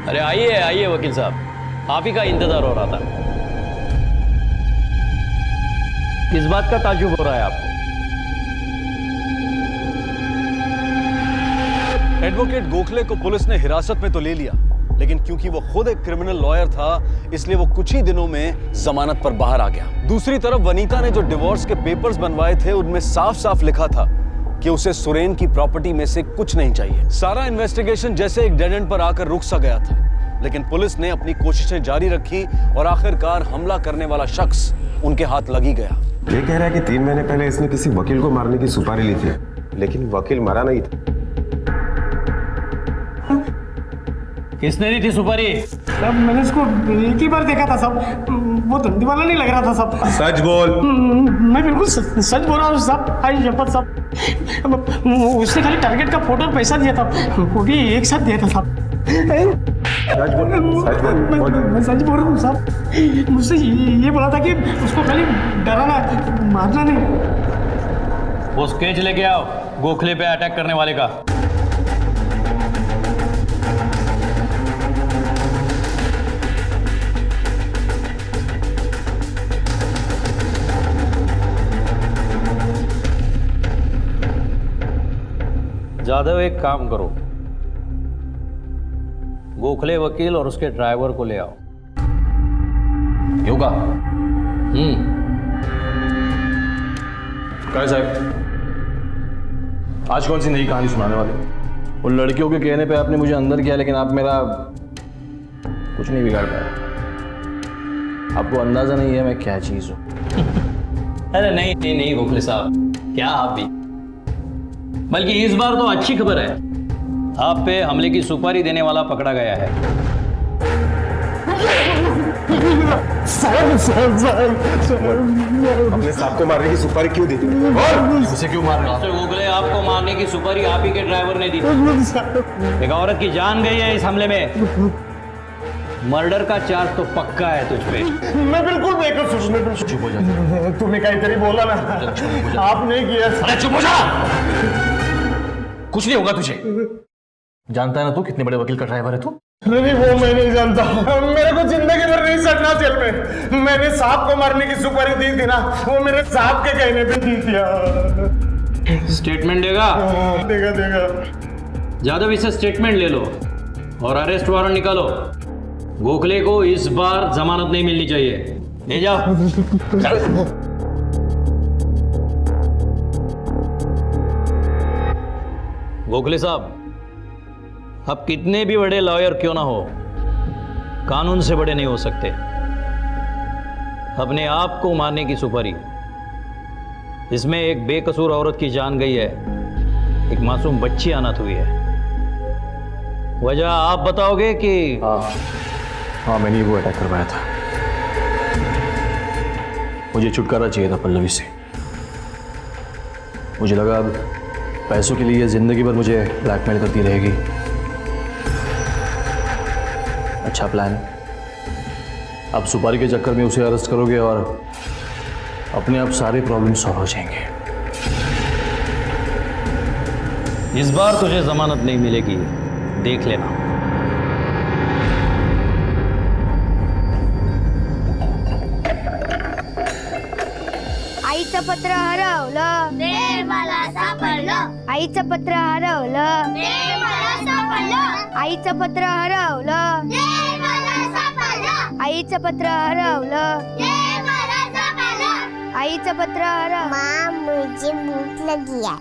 अरे आइए आइए वकील साहब, आप ही का इंतजार हो रहा था। किस बात का ताज्जुब हो रहा है आपको? एडवोकेट गोखले को पुलिस ने हिरासत में तो ले लिया, लेकिन क्योंकि वो खुद एक क्रिमिनल लॉयर था, इसलिए वो कुछ ही दिनों में जमानत पर बाहर आ गया। दूसरी तरफ वनीता ने जो डिवोर्स के पेपर्स बनवाए थे, उनमें साफ साफ लिखा था कि उसे सुरेन की प्रॉपर्टी में से कुछ नहीं चाहिए। सारा इन्वेस्टिगेशन जैसे एक डेड एंड पर आकर रुक सा गया था, लेकिन पुलिस ने अपनी कोशिशें जारी रखी और आखिरकार हमला करने वाला शख्स उनके हाथ लग ही गया। ये कह रहा है कि 3 महीने पहले इसने किसी वकील को मारने की सुपारी ली थी, लेकिन वकील मरा नहीं था। किसने दी थी सुपारी? सब मैंने इसको एक ही बार देखा था सब, वो धंधे वाला नहीं लग रहा था सब। सच बोल। मैं बिल्कुल सच बोल रहा हूँ सब, आई शपथ सब। उसने खाली टारगेट का फोटो और पैसा दिया था, वो भी एक साथ दिया था सब। सच बोल, सच बोल। मैं सच बोल रहा हूँ सब। मुझसे ये बोला था कि उसको खाली डराना, मारना नहीं। वो स्केच लेके आओ गोखले पे अटैक करने वाले का। जादव, एक काम करो, गोखले वकील और उसके ड्राइवर को ले आओ। योगा। क्या साहब, आज कौन सी नई कहानी सुनाने वाले? उन लड़कियों के कहने पे आपने मुझे अंदर किया, लेकिन आप मेरा कुछ नहीं बिगाड़ पाए। आपको अंदाजा नहीं है मैं क्या चीज हूं। अरे नहीं नहीं नहीं गोखले साहब, क्या आप भी, बल्कि इस बार तो अच्छी खबर है, आप पे हमले की सुपारी देने वाला पकड़ा गया है। अपने साहब को मारने की सुपारी क्यों दी? उसे क्यों मार रहा? गोखले, आपको मारने की सुपारी आप ही के ड्राइवर ने दी थी। एक औरत की जान गई है इस हमले में। मर्डर का चार्ज तो पक्का है तुझ पे। मैं बिल्कुल बेकसूर। चुप हो जा। तूने कहीं बोला ना, आपने किया। अरे चुप हो जा, कुछ नहीं होगा तुझे। जानता है ना तू कितने बड़े वकील का ड्राइवर है तू? नहीं, वो मैं नहीं जानता। मेरे को जिंदगी भर नहीं सड़ना जेल में। मैंने साहब को मारने की सुपारी दी थी ना, वो मेरे साहब के कहने पे दी थी। स्टेटमेंट देगा? देगा। जादव, इसे स्टेटमेंट ले लो और अरेस्ट वारंट निकालो। गोखले को इस बार जमानत नहीं मिलनी चाहिए। ले जाओ। गोखले साहब, आप कितने भी बड़े लॉयर क्यों ना हो, कानून से बड़े नहीं हो सकते। अपने आप को मारने की सुपारी, इसमें एक बेकसूर औरत की जान गई है, एक मासूम बच्ची अनाथ हुई है। वजह आप बताओगे कि? हाँ, मैंने वो अटैक करवाया था। मुझे छुटकारा चाहिए था पल्लवी से। मुझे लगा अब पैसों के लिए जिंदगी भर मुझे ब्लैकमेल करती रहेगी। अच्छा प्लान। अब सुपारी के चक्कर में उसे अरेस्ट करोगे और अपने आप सारे प्रॉब्लम सॉल्व हो जाएंगे। इस बार तुझे जमानत नहीं मिलेगी, देख लेना। आईचं पत्र हरवलं, मला सापडलं. आईचं पत्र हरवलं. आईचं पत्र हरवलं. आईचं पत्र हरवलं. आईचं पत्र हरवलं. माँ मुझे भूख लगी है.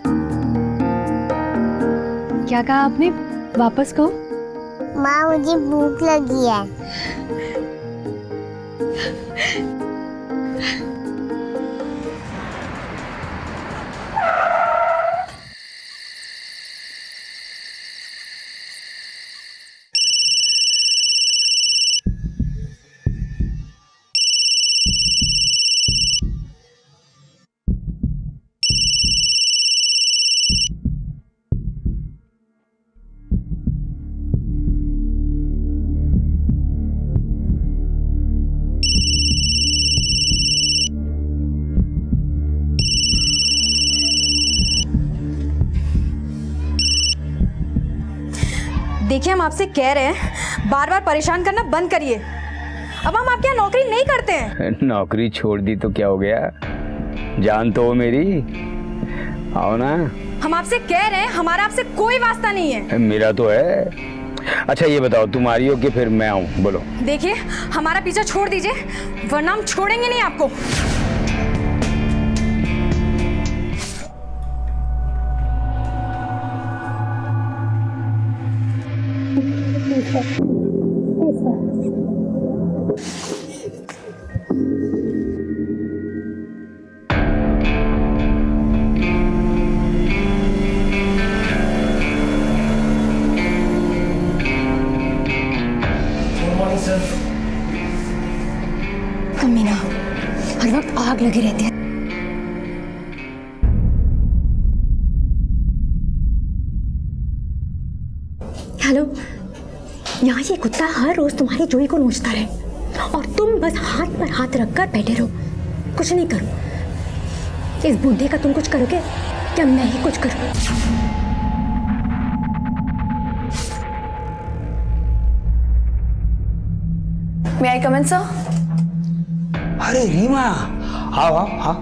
क्या कहा आपने? वापस कहो. माँ मुझे भूख लगी है. देखिए, हम आपसे कह रहे हैं बार बार परेशान करना बंद करिए. अब हम आपके यहाँ नौकरी नहीं करते हैं. नौकरी छोड़ दी तो क्या हो गया? जान तो हो मेरी. आओ ना. हम आपसे कह रहे हैं, हमारा आपसे कोई वास्ता नहीं है. मेरा तो है. अच्छा ये बताओ, तुम आ रही हो कि फिर मैं आऊँ? बोलो. देखिए, हमारा पीछा छोड़ दीजिए, वरना हम छोड़ेंगे नहीं आपको. मीना, हर वक्त आग लगी रहती है. हेलो, यहाँ ये कुत्ता हर रोज तुम्हारी जोई को नोचता रहे और तुम बस हाथ पर हाथ रखकर बैठे रहो, कुछ नहीं करो. इस बूढ़े का तुम कुछ करोगे क्या मैं ही कुछ करूँ? May I come in, sir? अरे रीमा, आओ आओ हाँ,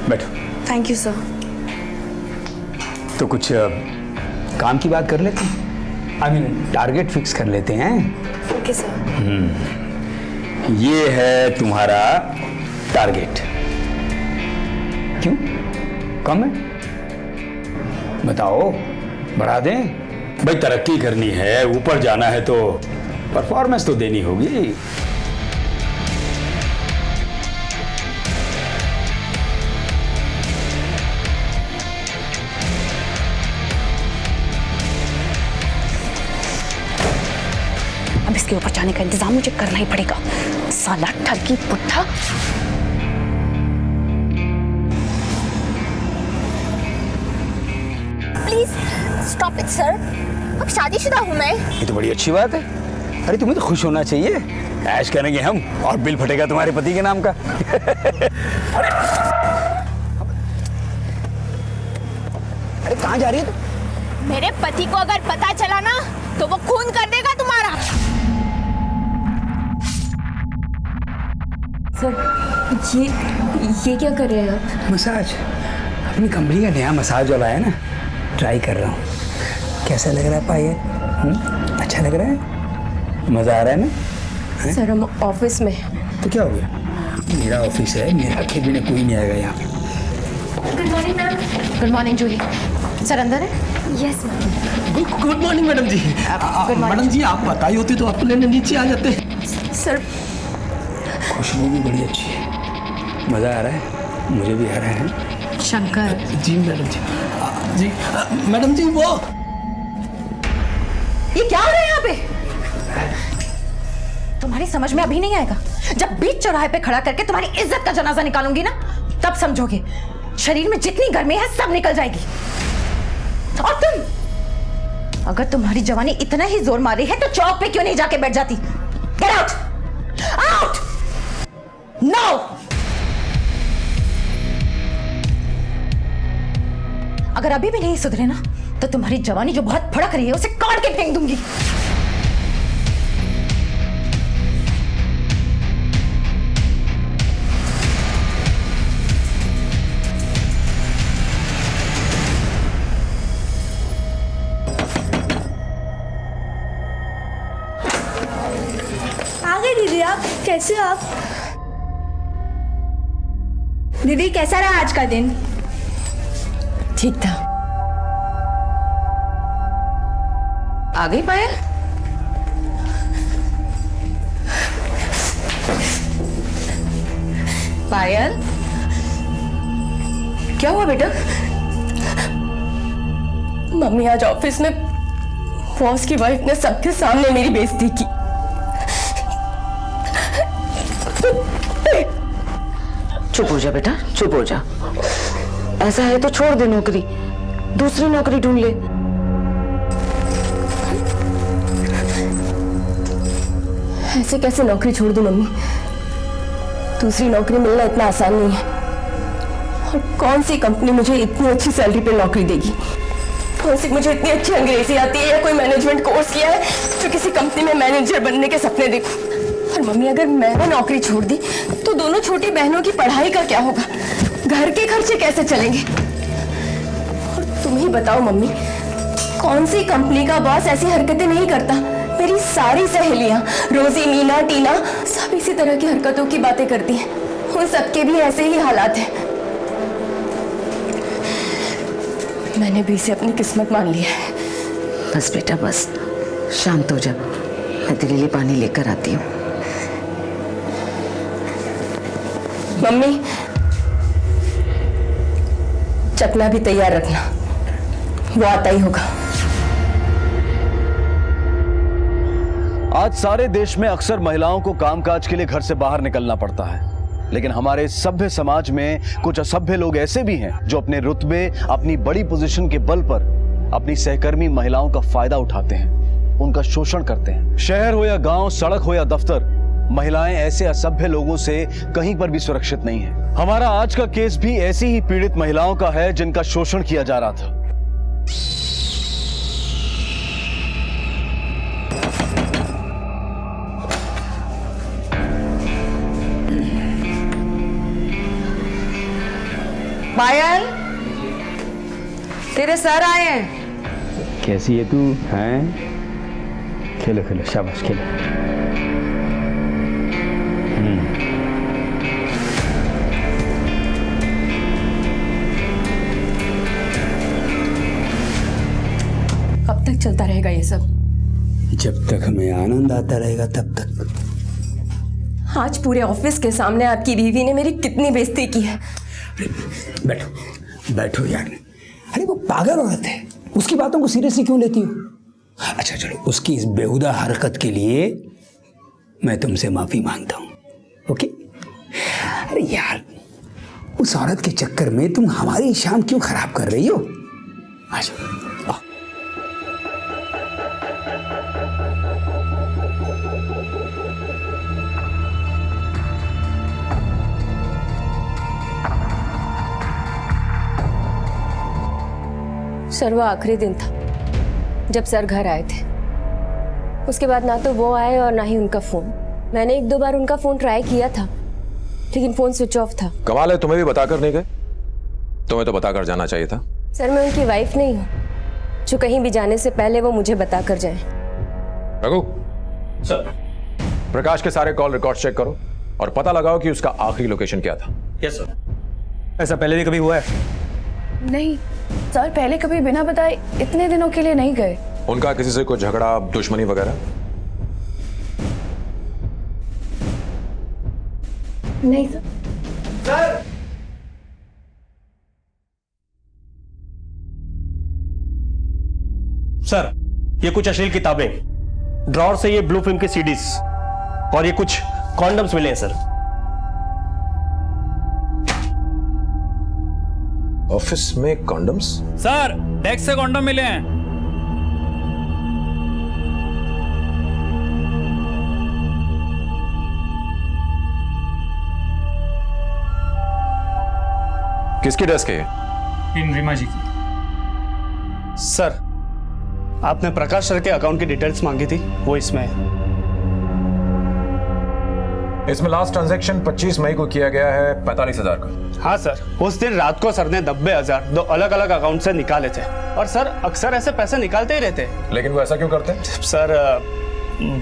बैठो. Thank you sir. तो कुछ काम की बात कर लेते हैं. I mean, टारगेट फिक्स कर लेते हैं. Okay sir. ये है तुम्हारा टारगेट. क्यों कम है? बताओ, बढ़ा दें? भाई तरक्की करनी है, ऊपर जाना है तो परफॉर्मेंस तो देनी होगी. अब इसके ऊपर जाने का इंतजाम मुझे करना ही पड़ेगा. साला ठगी पुट्ठा. Please stop it sir. अब शादीशुदा हूँ मैं. ये तो बड़ी अच्छी बात है. अरे तुम्हें तो खुश होना चाहिए. ऐश करेंगे हम और बिल फटेगा तुम्हारे पति के नाम का. अरे कहाँ जा रही है तुम? मेरे पति को अगर पता चला ना तो वो खून कर देगा तुम्हारा. सर, ये क्या कर रहे हैं आप? मसाज. अपनी कंपनी का नया मसाज वाला है ना, ट्राई कर रहा हूँ. कैसा लग रहा है पायल? अच्छा लग रहा है? मजा आ रहा है ना? सर, हम ऑफिस में. तो क्या हो गया? मेरा ऑफिस है, मेरा केबिन है, कोई नहीं आएगा यहाँ. Good morning ma'am. Good morning Julie. Sir अंदर है? Yes ma'am. Good morning madam ji. Madam ji, आप बताई होती तो आपको लेने नीचे आ जाते. सर, खुशबू भी बड़ी अच्छी है. मजा आ रहा है? मुझे भी आ रहा है. शंकर. जी मैडम जी. जी मैडम जी, वो ये क्या हो रहा है यहाँ पे? तुम्हारी समझ में अभी नहीं आएगा. जब बीच चौराहे पे खड़ा करके तुम्हारी इज्जत का जनाजा निकालूंगी ना, तब समझोगे. शरीर में जितनी गर्मी है सब निकल जाएगी. और तुम, अगर तुम्हारी जवानी इतना ही जोर मारी है तो चौक पे क्यों नहीं जाके बैठ जाती? Get out, out now. अगर अभी भी नहीं सुधरे ना तो तुम्हारी जवानी जो बहुत भड़क रही है उसे काट के फेंक दूंगी. कैसे आप? दीदी कैसा रहा आज का दिन? ठीक था। आ गई पायल? पायल क्या हुआ बेटा? मम्मी आज ऑफिस में बॉस की वाइफ ने सबके सामने मेरी बेइज्जती की। चुप हो जा बेटा, चुप हो जा। ऐसा है तो छोड़ दे नौकरी, दूसरी नौकरी ढूंढ ले। ऐसे कैसे नौकरी छोड़ दूं मम्मी? दूसरी नौकरी मिलना इतना आसान नहीं है। और कौन सी कंपनी मुझे इतनी अच्छी सैलरी पे नौकरी देगी? कौन सी मुझे इतनी अच्छी अंग्रेजी आती है या कोई मैनेजमेंट कोर्स किया है जो किसी कंपनी में मैनेजर बनने के सपने देखूं? और मम्मी अगर मैंने नौकरी छोड़ दी तो दोनों छोटी बहनों की पढ़ाई का क्या होगा? घर के खर्चे कैसे चलेंगे? और तुम ही बताओ मम्मी, कौन सी कंपनी का बॉस ऐसी हरकतें नहीं करता? मेरी सारी सहेलियां रोजी, मीना, टीना सब इसी तरह की हरकतों की बातें करती हैं। उन सबके भी ऐसे ही हालात हैं। मैंने भी इसे अपनी किस्मत मान लिया है। बस बेटा बस, शांत हो जा। मैं तेरे लिए पानी लेकर आती हूँ। मम्मी चकना भी तैयार रखना, वो आता ही होगा। आज सारे देश में अक्सर महिलाओं को कामकाज के लिए घर से बाहर निकलना पड़ता है, लेकिन हमारे सभ्य समाज में कुछ असभ्य लोग ऐसे भी हैं जो अपने रुतबे, अपनी बड़ी पोजीशन के बल पर अपनी सहकर्मी महिलाओं का फायदा उठाते हैं, उनका शोषण करते हैं। शहर हो या गांव, सड़क हो या दफ्तर, महिलाएं ऐसे असभ्य लोगों से कहीं पर भी सुरक्षित नहीं है। हमारा आज का केस भी ऐसी ही पीड़ित महिलाओं का है जिनका शोषण किया जा रहा था। पायल, तेरे सर आए हैं। कैसी है तू? हैं? खेलो खेलो, शाबाश खेलो। कब तक चलता रहेगा ये सब? जब तक हमें आनंद आता रहेगा तब तक। आज पूरे ऑफिस के सामने आपकी बीवी ने मेरी कितनी बेइज्जती की है। बैठो बैठो यार। अरे वो पागल औरत है, उसकी बातों को सीरियसली क्यों लेती हो? अच्छा चलो, उसकी इस बेहुदा हरकत के लिए मैं तुमसे माफी मांगता हूं, ओके? अरे यार, उस औरत के चक्कर में तुम हमारी शाम क्यों खराब कर रही हो? अच्छा सर, वो आखिरी दिन था जब सर घर आए थे। उसके बाद ना तो वो आए और ना ही उनका फोन। मैंने 1-2 बार उनका फोन ट्राई किया था, लेकिन फोन स्विच ऑफ था। कमाल है, तुम्हें भी बताकर नहीं गए? तुम्हें तो बताकर जाना चाहिए था। सर, मैं उनकी वाइफ नहीं हूँ जो कहीं भी जाने से पहले वो मुझे बताकर जाए। रघु सर, प्रकाश के सारे कॉल रिकॉर्ड चेक करो और पता लगाओ कि उसका आखिरी लोकेशन क्या था। Yes sir. ऐसा पहले भी कभी हुआ है? नहीं सर, पहले कभी बिना बताए इतने दिनों के लिए नहीं गए। उनका किसी से कोई झगड़ा, दुश्मनी वगैरह? नहीं सर। सर, ये कुछ अश्लील किताबें, ड्रॉर से ये ब्लू फिल्म की सीडीज और ये कुछ कॉन्डम्स मिले हैं सर। ऑफिस में कॉन्डम्स? सर, डेस्क से कॉन्डम मिले हैं। किसकी डेस्क है? इन रीमा जी की। सर, आपने प्रकाश सर के अकाउंट की डिटेल्स मांगी थी, वो इसमें है। इसमें लास्ट ट्रांजैक्शन 25 मई को किया गया है 45,000 का। हाँ सर, उस दिन रात को सर ने 90,000 2 अलग अलग अकाउंट से निकाले थे। और सर अक्सर ऐसे पैसे निकालते ही रहते। लेकिन वो ऐसा क्यों करते? सर,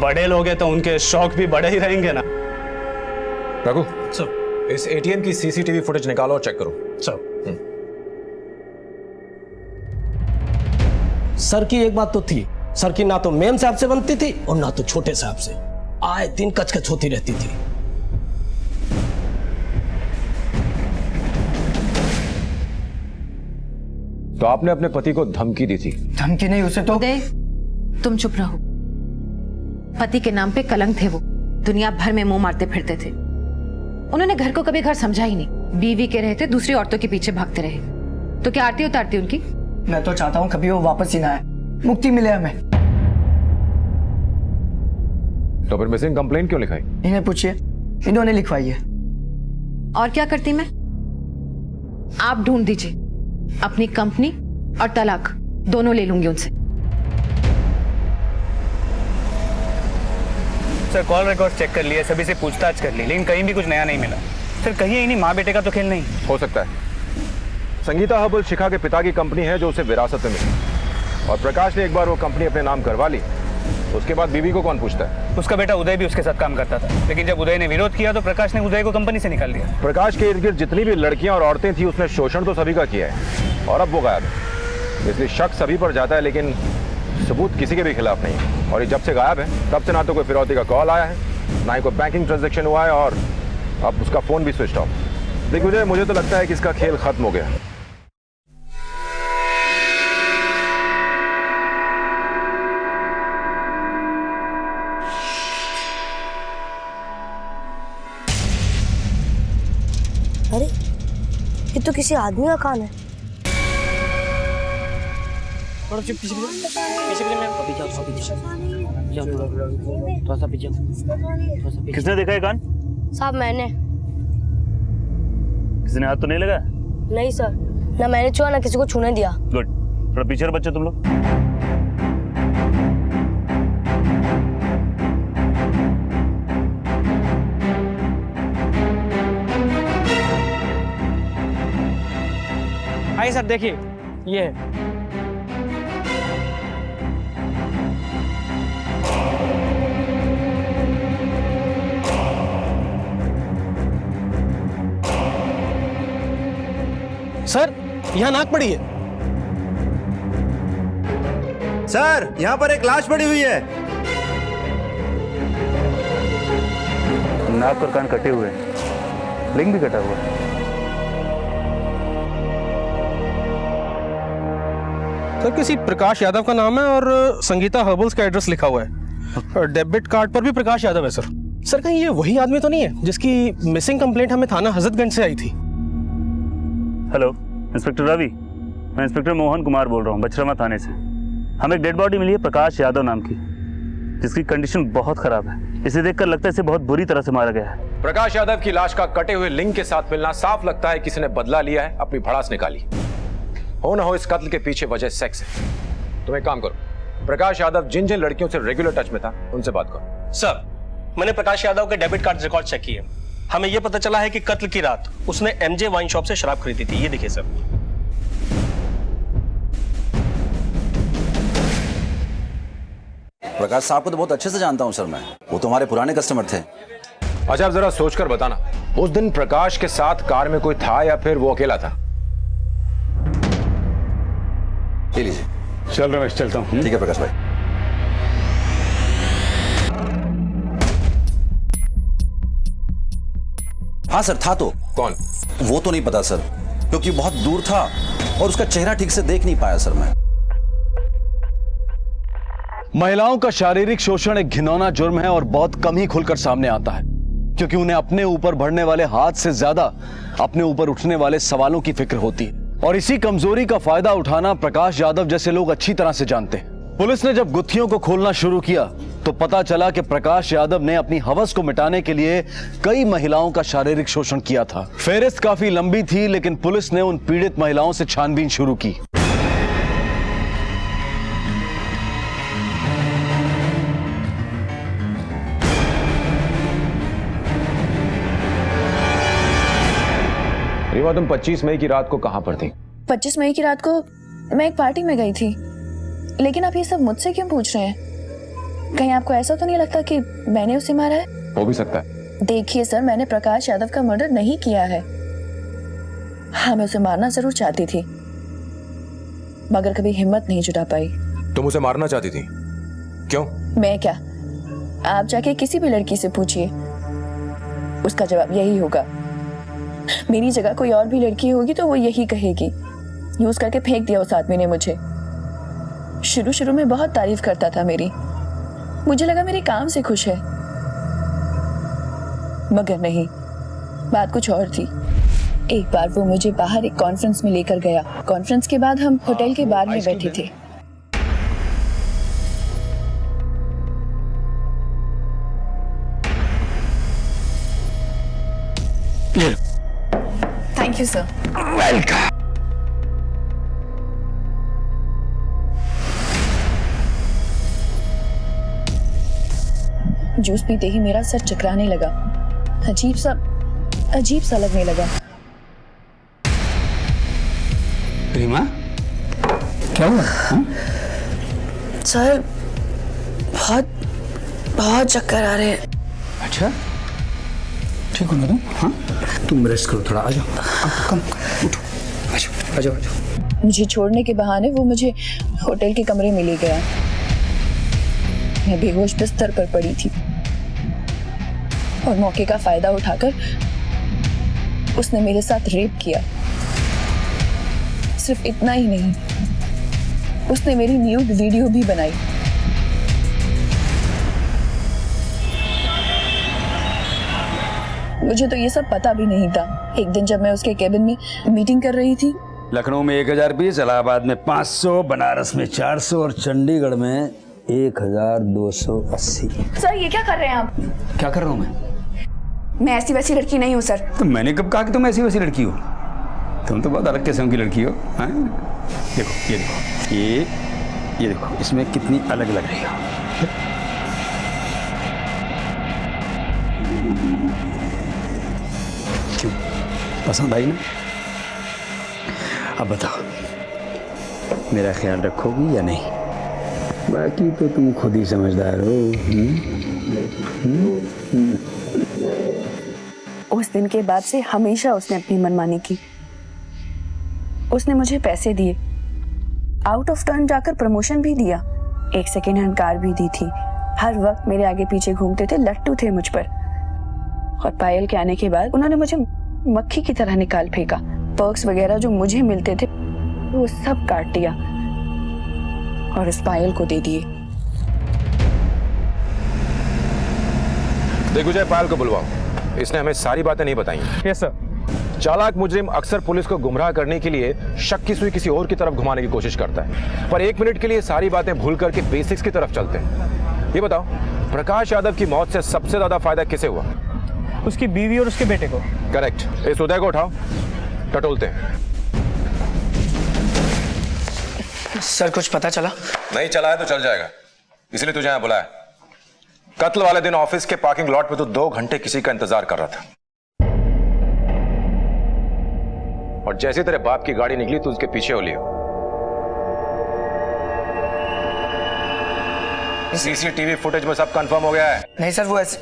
बड़े लोग हैं तो उनके शौक भी बड़े ही रहेंगे ना। रघु सर, इस एटीएम की सीसीटीवी फुटेज निकालो और चेक करो। सर की एक बात तो थी, सर की ना तो मेम साहब से बनती थी और ना तो छोटे साहब से, आए दिन कचकच होती रहती थी। तो आपने अपने पति को धमकी दी थी? धमकी नहीं, उसे तो तुम चुप रहो। पति के नाम पे कलंक थे वो, दुनिया भर में मुंह मारते फिरते थे। उन्होंने घर को कभी घर समझा ही नहीं, बीवी के रहते दूसरी औरतों के पीछे भागते रहे। तो क्या आरती उतारती उनकी? मैं तो चाहता हूँ कभी वो वापस ही ना आए, मुक्ति मिले हमें। तो फिर मिसिंग कंप्लेंट क्यों लिखाई? इन्हें पूछिए, इन्होंने लिखवाई है। और क्या करती मैं? आप ढूंढ दीजिए, अपनी कंपनी और तलाक दोनों ले लूंगी उनसे। सर कॉल रिकॉर्ड चेक कर लिए, सभी से पूछताछ कर ली, लेकिन कहीं भी कुछ नया नहीं मिला। सर कहीं नहीं, माँ बेटे का तो खेल नहीं हो सकता है। संगीता हर्बल शिखा के पिता की कंपनी है जो उसे विरासत में मिली, और प्रकाश ने एक बार वो कंपनी अपने नाम करवा ली, उसके बाद बीवी को कौन पूछता है? उसका बेटा उदय भी उसके साथ काम करता था, लेकिन जब उदय ने विरोध किया तो प्रकाश ने उदय को कंपनी से निकाल दिया। प्रकाश के इर्द गिर्द जितनी भी लड़कियां और औरतें थी उसने शोषण तो सभी का किया है, और अब वो गायब है। इसलिए शक सभी पर जाता है, लेकिन सबूत किसी के भी खिलाफ नहीं। और ये जब से गायब है तब से ना तो कोई फिरौती का कॉल आया है, ना ही कोई बैंकिंग ट्रांजैक्शन हुआ है, और अब उसका फोन भी स्विच ऑफ। देखिए मुझे तो लगता है कि इसका खेल खत्म हो गया। अरे ये तो किसी आदमी का कान है। किसने देखा है कान? साहब मैंने। किसी ने हाथ तो नहीं लगा? नहीं सर, ना मैंने छुआ ना किसी को छूने दिया। गुड, थोड़ा पीछे रहो बच्चे तुम लोग। आइए सर, देखिए ये है। सर यहाँ नाक पड़ी है। सर यहाँ पर एक लाश पड़ी हुई है। नाक और कान कटे हुए हैं, लिंग भी कटा हुआ है। सर किसी प्रकाश यादव का नाम है और संगीता हर्बल्स का एड्रेस लिखा हुआ है, और डेबिट कार्ड पर भी प्रकाश यादव है। सर कहीं ये वही आदमी तो नहीं है जिसकी मिसिंग कंप्लेंट हमें थाना हजरतगंज से आई थी? हेलो इंस्पेक्टर रवि, मैं इंस्पेक्टर मोहन कुमार बोल रहा हूँ, बछरामा थाने से। हमें एक डेड बॉडी मिली है प्रकाश यादव नाम की, जिसकी कंडीशन बहुत खराब है। इसे देखकर लगता है इसे बहुत बुरी तरह से मारा गया है। प्रकाश यादव की लाश का कटे हुए लिंग के साथ मिलना साफ लगता है किसी ने बदला लिया है, अपनी भड़ास निकाली। हो ना हो इस कत्ल के पीछे वजह सेक्स है। तुम एक काम करो, प्रकाश यादव जिन जिन लड़कियों से रेगुलर टच में था उनसे बात करो। सर मैंने प्रकाश यादव के डेबिट कार्ड रिकॉर्ड चेक किए, हमें यह पता चला है कि कत्ल की रात उसने एमजे वाइन शॉप से शराब खरीदी थी। ये देखिए सर। प्रकाश साहब को तो बहुत अच्छे से जानता हूं सर मैं, वो तो हमारे पुराने कस्टमर थे। अच्छा आप जरा सोचकर बताना, उस दिन प्रकाश के साथ कार में कोई था या फिर वो अकेला था? ले लीजिए। चल रमेश, चलता हूँ। ठीक है प्रकाश भाई। हाँ सर था तो। कौन? वो तो नहीं पता सर, क्योंकि बहुत दूर था और उसका चेहरा ठीक से देख नहीं पाया सर मैं। महिलाओं का शारीरिक शोषण एक घिनौना जुर्म है और बहुत कम ही खुलकर सामने आता है, क्योंकि उन्हें अपने ऊपर बढ़ने वाले हाथ से ज्यादा अपने ऊपर उठने वाले सवालों की फिक्र होती है, और इसी कमजोरी का फायदा उठाना प्रकाश यादव जैसे लोग अच्छी तरह से जानते हैं। पुलिस ने जब गुत्थियों को खोलना शुरू किया तो पता चला कि प्रकाश यादव ने अपनी हवस को मिटाने के लिए कई महिलाओं का शारीरिक शोषण किया था। फेहरिस्त काफी लंबी थी, लेकिन पुलिस ने उन पीड़ित महिलाओं से छानबीन शुरू की। रीवा, तुम 25 मई की रात को कहां पर थी? 25 मई की रात को मैं एक पार्टी में गई थी, लेकिन आप ये सब मुझसे क्यों पूछ रहे हैं? कहीं आपको ऐसा तो नहीं लगता कि मैंने उसे मारा है? हो भी सकता है, देखिए सर, मैंने प्रकाश यादव का मर्डर नहीं किया है। हाँ, मैं उसे मारना जरूर चाहती थी, मगर कभी हिम्मत नहीं जुटा पाई। तुम उसे मारना चाहती थी? क्यों? मैं क्या, आप जाके किसी भी लड़की से पूछिए, उसका जवाब यही होगा। मेरी जगह कोई और भी लड़की होगी तो वो यही कहेगी। यूज करके फेंक दिया उस आदमी ने मुझे। शुरू शुरू में बहुत तारीफ करता था मेरी, मुझे लगा मेरे काम से खुश है, मगर नहीं, बात कुछ और थी। एक बार वो मुझे बाहर एक कॉन्फ्रेंस में लेकर गया। कॉन्फ्रेंस के बाद हम होटल के बार में बैठे थे। Thank you sir. Welcome. Juice पीते ही मेरा सर चकराने लगा, अजीब सा लगने लगा। रीमा, क्या हुआ? सर, बहुत चक्कर आ रहे हैं। अच्छा, ठीक हो ना तुम? हाँ, तुम रेस्ट करो थोड़ा। आ जाओ, कम उठो, आ जाओ। मुझे छोड़ने के बहाने वो मुझे होटल के कमरे में ले गया। मैं बेहोश बिस्तर पर पड़ी थी और मौके का फायदा उठाकर उसने मेरे साथ रेप किया। सिर्फ इतना ही नहीं, उसने मेरी न्यूड वीडियो भी बनाई। मुझे तो ये सब पता भी नहीं था। एक दिन जब मैं उसके केबिन में मीटिंग कर रही थी, लखनऊ में 1020, इलाहाबाद में 500, बनारस में 400 और चंडीगढ़ में 1280। सर ये क्या कर रहे हैं आप? क्या कर रहा हूँ मैं ऐसी वैसी लड़की नहीं हूँ सर। तो मैंने कब कहा कि तुम ऐसी वैसी लड़की हो? तुम तो बहुत अलग किस्म की लड़की हो। हाँ? देखो, ये देखो, इसमें कितनी अलग लग रही हो। क्यों, पसंद आई ना? अब बताओ, मेरा ख्याल रखोगी या नहीं? बाकी तो तुम खुद ही समझदार हो। उस दिन के बाद से हमेशा उसने अपनी मनमानी की। उसने मुझे पैसे दिए, आउट ऑफ टर्न जाकर प्रमोशन भी दिया, एक सेकेंड हैंड कार भी दी थी। हर वक्त मेरे आगे पीछे घूमते थे, लट्टू थे मुझ पर। और पायल के आने के बाद उन्होंने मुझे मक्खी की तरह निकाल फेंका। पर्क्स वगैरह जो मुझे मिलते थे वो सब काट दिया और उस पायल को दे दिए। दिग्विजय, पायल को बुलवाओ। इसने हमें सारी बातें नहीं बताई। Yes sir. चालाक मुजरिम अक्सर पुलिस को गुमराह करने के लिए शक की सुई किसी और की तरफ घुमाने की कोशिश करता है, पर एक मिनट के लिए सारी बातें भूल करके बेसिक्स की तरफ चलते हैं। ये बताओ, प्रकाश यादव की मौत से सबसे ज्यादा फायदा किसे हुआ? उसकी बीवी और उसके बेटे को। करेक्ट। इस उदय को उठाओ, टटोलते हैं। सर कुछ पता चला? नहीं चला है तो चल जाएगा, इसलिए तुझे यहां बुलाया। कत्ल वाले दिन ऑफिस के पार्किंग लॉट में तू 2 घंटे किसी का इंतजार कर रहा था, और जैसे तेरे बाप की गाड़ी निकली तू उसके पीछे हो लिया। सीसीटीवी फुटेज में सब कंफर्म हो गया है। नहीं सर, वो ऐसे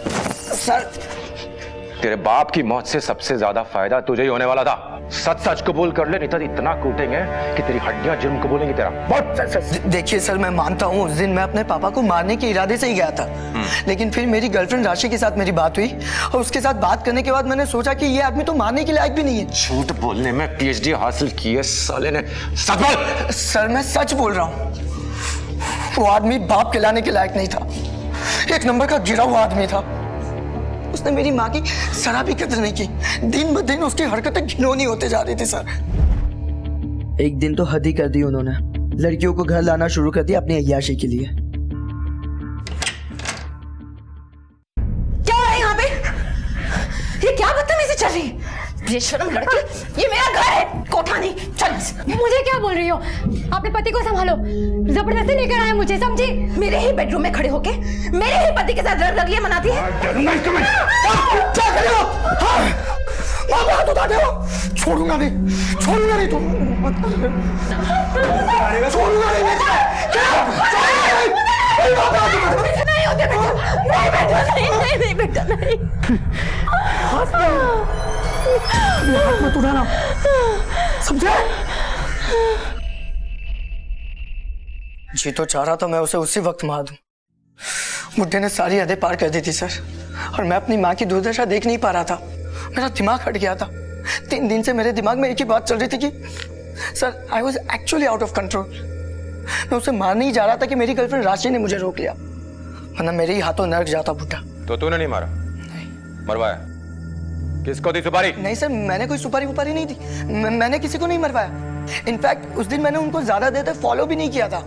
सर, तेरे बाप की मौत से सबसे ज्यादा फायदा तुझे ही होने वाला था। सच सच कबूल कर ले, नहीं तो इतना कूटेंगे कि तेरी हड्डियां जुर्म कबूलेंगी तेरा। देखिए सर, मैं मानता हूँ उस दिन मैं अपने पापा को मारने के इरादे से ही गया था, लेकिन फिर मेरी गर्लफ्रेंड राशि के साथ मेरी बात हुई और उसके साथ बात करने के बाद मैंने सोचा कि ये आदमी तो मारने के लायक भी नहीं है। झूठ बोलने में पीएचडी हासिल की है साले ने। सच बोल। सर मैं सच बोल रहा हूँ, वो आदमी बाप कहलाने के लायक नहीं था, एक नंबर का गिरा हुआ आदमी था। उसने मेरी माँ की जरा भी कदर नहीं की। दिन ब दिन उसकी हरकतें घिनौनी होते जा रही थी सर। एक दिन तो हद ही कर दी उन्होंने, लड़कियों को घर लाना शुरू कर दिया अपनी अय्याशी के लिए। क्या हो रहा है यहाँ पे? ये क्या बदतमीजी चल रही है? बेशरम लड़की, ये मेरा घर है, कोठा नहीं। चल। मुझे क्या बोल रही हो? अपने पति को संभालो, जबरदस्ती लेकर आए मुझे, समझी? मेरे ही बेडरूम में खड़े होके मेरे ही पति के साथ रगलियां मनाती है। क्या कर रहे हो? हाथ उठा दो। छोड़ूंगा नहीं, छोड़ूंगा नहीं तुम। छोड़ूंगा नहीं। नहीं होते बेटा, नहीं बेटा, नहीं। हाथ मत उठाना, समझे? जी तो चाह रहा था मैं उसे उसी वक्त मार दूं। बुड्ढे ने सारी हदें पार कर दी थी सर, और मैं अपनी माँ की दुर्दशा देख नहीं पा रहा था। मेरा दिमाग हट गया था। 3 दिन से मेरे दिमाग में एक ही बात चल रही थी कि sir I was actually out of control. मैं उसे मारने ही जा रहा था कि मेरी गर्लफ्रेंड राशि ने मुझे रोक लिया, वरना मेरे ही हाथों नरक जाता बुड्ढा। तो तूने नहीं मारा? नहीं। मरवाया? किसको दी सुपारी? नहीं सर, मैंने कोई सुपारी वुपारी नहीं दी। मैंने किसी को नहीं मरवाया। इनफैक्ट उस दिन मैंने उनको ज्यादा देर तक फॉलो भी नहीं किया था।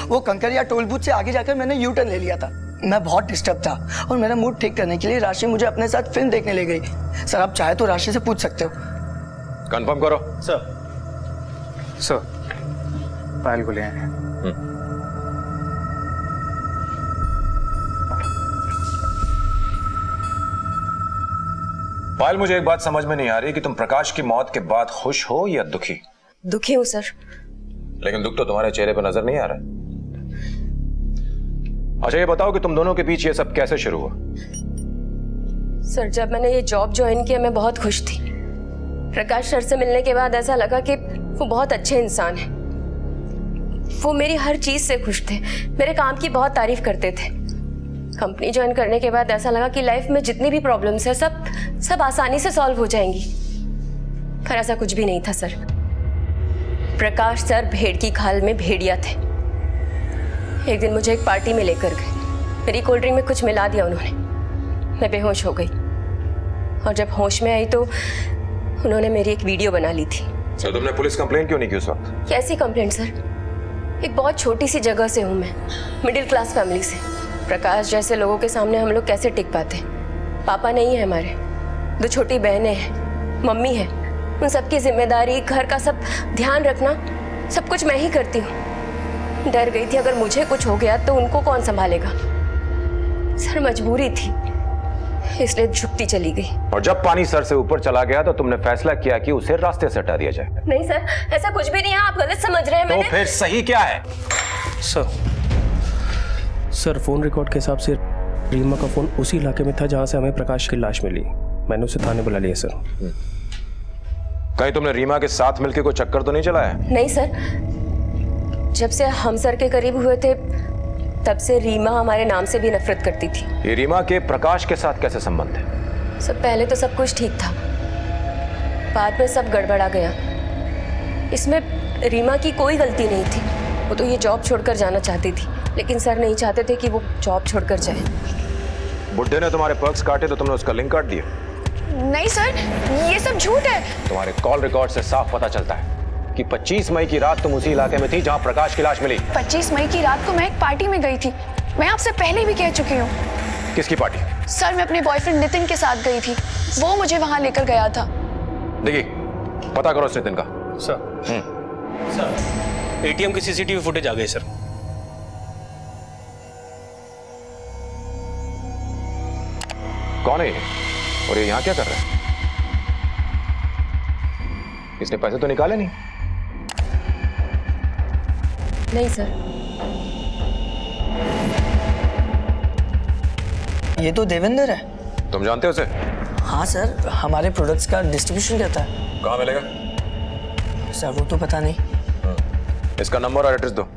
वो कंकरिया टोल बूथ से आगे जाकर मैंने यू टर्न ले लिया था। मैं बहुत डिस्टर्ब था और मेरा मूड ठीक करने के लिए राशि मुझे अपने साथ फिल्म देखने ले गई। सर आप चाहे तो राशि से पूछ सकते हो। कंफर्म करो। सर पायल को ले आए। पायल, मुझे एक बात समझ में नहीं आ रही कि तुम प्रकाश की मौत के बाद खुश हो या दुखी? दुखी हूँ सर। लेकिन दुख तो तुम्हारे चेहरे पर नजर नहीं आ रहा। अच्छा ये बताओ कि तुम दोनों के बीच ये सब कैसे शुरू हुआ? सर जब मैंने ये जॉब ज्वाइन किया मैं बहुत खुश थी। प्रकाश सर से मिलने के बाद ऐसा लगा कि वो बहुत अच्छे इंसान हैं। वो मेरी हर चीज से खुश थे, मेरे काम की बहुत तारीफ करते थे। कंपनी ज्वाइन करने के बाद ऐसा लगा कि लाइफ में जितनी भी प्रॉब्लम्स है सब आसानी से सॉल्व हो जाएंगी। पर ऐसा कुछ भी नहीं था सर। प्रकाश सर भेड़ की खाल में भेड़िया थे। एक दिन मुझे एक पार्टी में लेकर गए। मेरी कोल्ड ड्रिंक में कुछ मिला दिया उन्होंने। मैं बेहोश हो गई और जब होश में आई तो उन्होंने मेरी एक वीडियो बना ली थी। तो तुमने पुलिस कंप्लेंट क्यों नहीं की उस वक्त? कैसी कंप्लेंट सर? एक बहुत छोटी सी जगह से हूँ मैं, मिडिल क्लास फैमिली से। प्रकाश जैसे लोगों के सामने हम लोग कैसे टिक पाते? पापा नहीं है हमारे, 2 छोटी बहनें हैं, मम्मी है। उन सबकी जिम्मेदारी, घर का सब ध्यान रखना, सब कुछ मैं ही करती हूँ। डर गई थी अगर मुझे कुछ हो गया तो उनको कौन संभालेगा। सर मजबूरी थी, इसलिए झुकती चली गई। और जब पानी सर से ऊपर चला गया तो तुमने फैसला किया कि उसे रास्ते से हटा दिया जाए? नहीं सर, ऐसा कुछ भी नहीं है, आप गलत समझ रहे हैं। तो फिर सही क्या है? सर फोन रिकॉर्ड के हिसाब से रीमा का फोन उसी इलाके में था जहां से हमें प्रकाश की लाश मिली। मैंने उसे थाने बुला लिया सर। कहीं तुमने रीमा के साथ मिलकर कोई चक्कर तो नहीं चलाया? नहीं सर, जब से हम सर के करीब हुए थे तब से रीमा हमारे नाम से भी नफरत करती थी। ये रीमा के प्रकाश के साथ कैसे संबंध है? सर पहले तो सब कुछ ठीक था, बाद में सब गड़बड़ा गया। इसमें रीमा की कोई गलती नहीं थी। वो तो ये जॉब छोड़कर जाना चाहती थी, लेकिन सर नहीं चाहते थे कि वो जॉब छोड़कर जाए। बुड्ढे ने तुम्हारे पर्क्स काटे तो तुमने उसका लिंक काट दिया? नहीं सर, ये सब झूठ है। तुम्हारे कॉल रिकॉर्ड से साफ पता चलता है कि 25 मई की रात तुम उसी इलाके में थी जहां प्रकाश की लाश मिली। 25 मई की रात को मैं एक पार्टी में गई थी। मैं आपसे पहले भी कह चुकी हूँ। किसकी पार्टी? सर मैं अपने बॉयफ्रेंड नितिन के साथ गई थी, वो मुझे वहां लेकर गया था। देखिए पता करो उस नितिन का। सर एटीएम की सीसीटीवी फुटेज आ गई सर। कौन है ये और ये यहाँ क्या कर रहा है? इसने पैसे तो निकाले नहीं? नहीं सर। ये तो देवेंद्र है। तुम जानते हो उसे? हाँ सर, हमारे प्रोडक्ट्स का डिस्ट्रीब्यूशन करता है। कहाँ मिलेगा? सर वो तो पता नहीं। इसका नंबर और एड्रेस दो।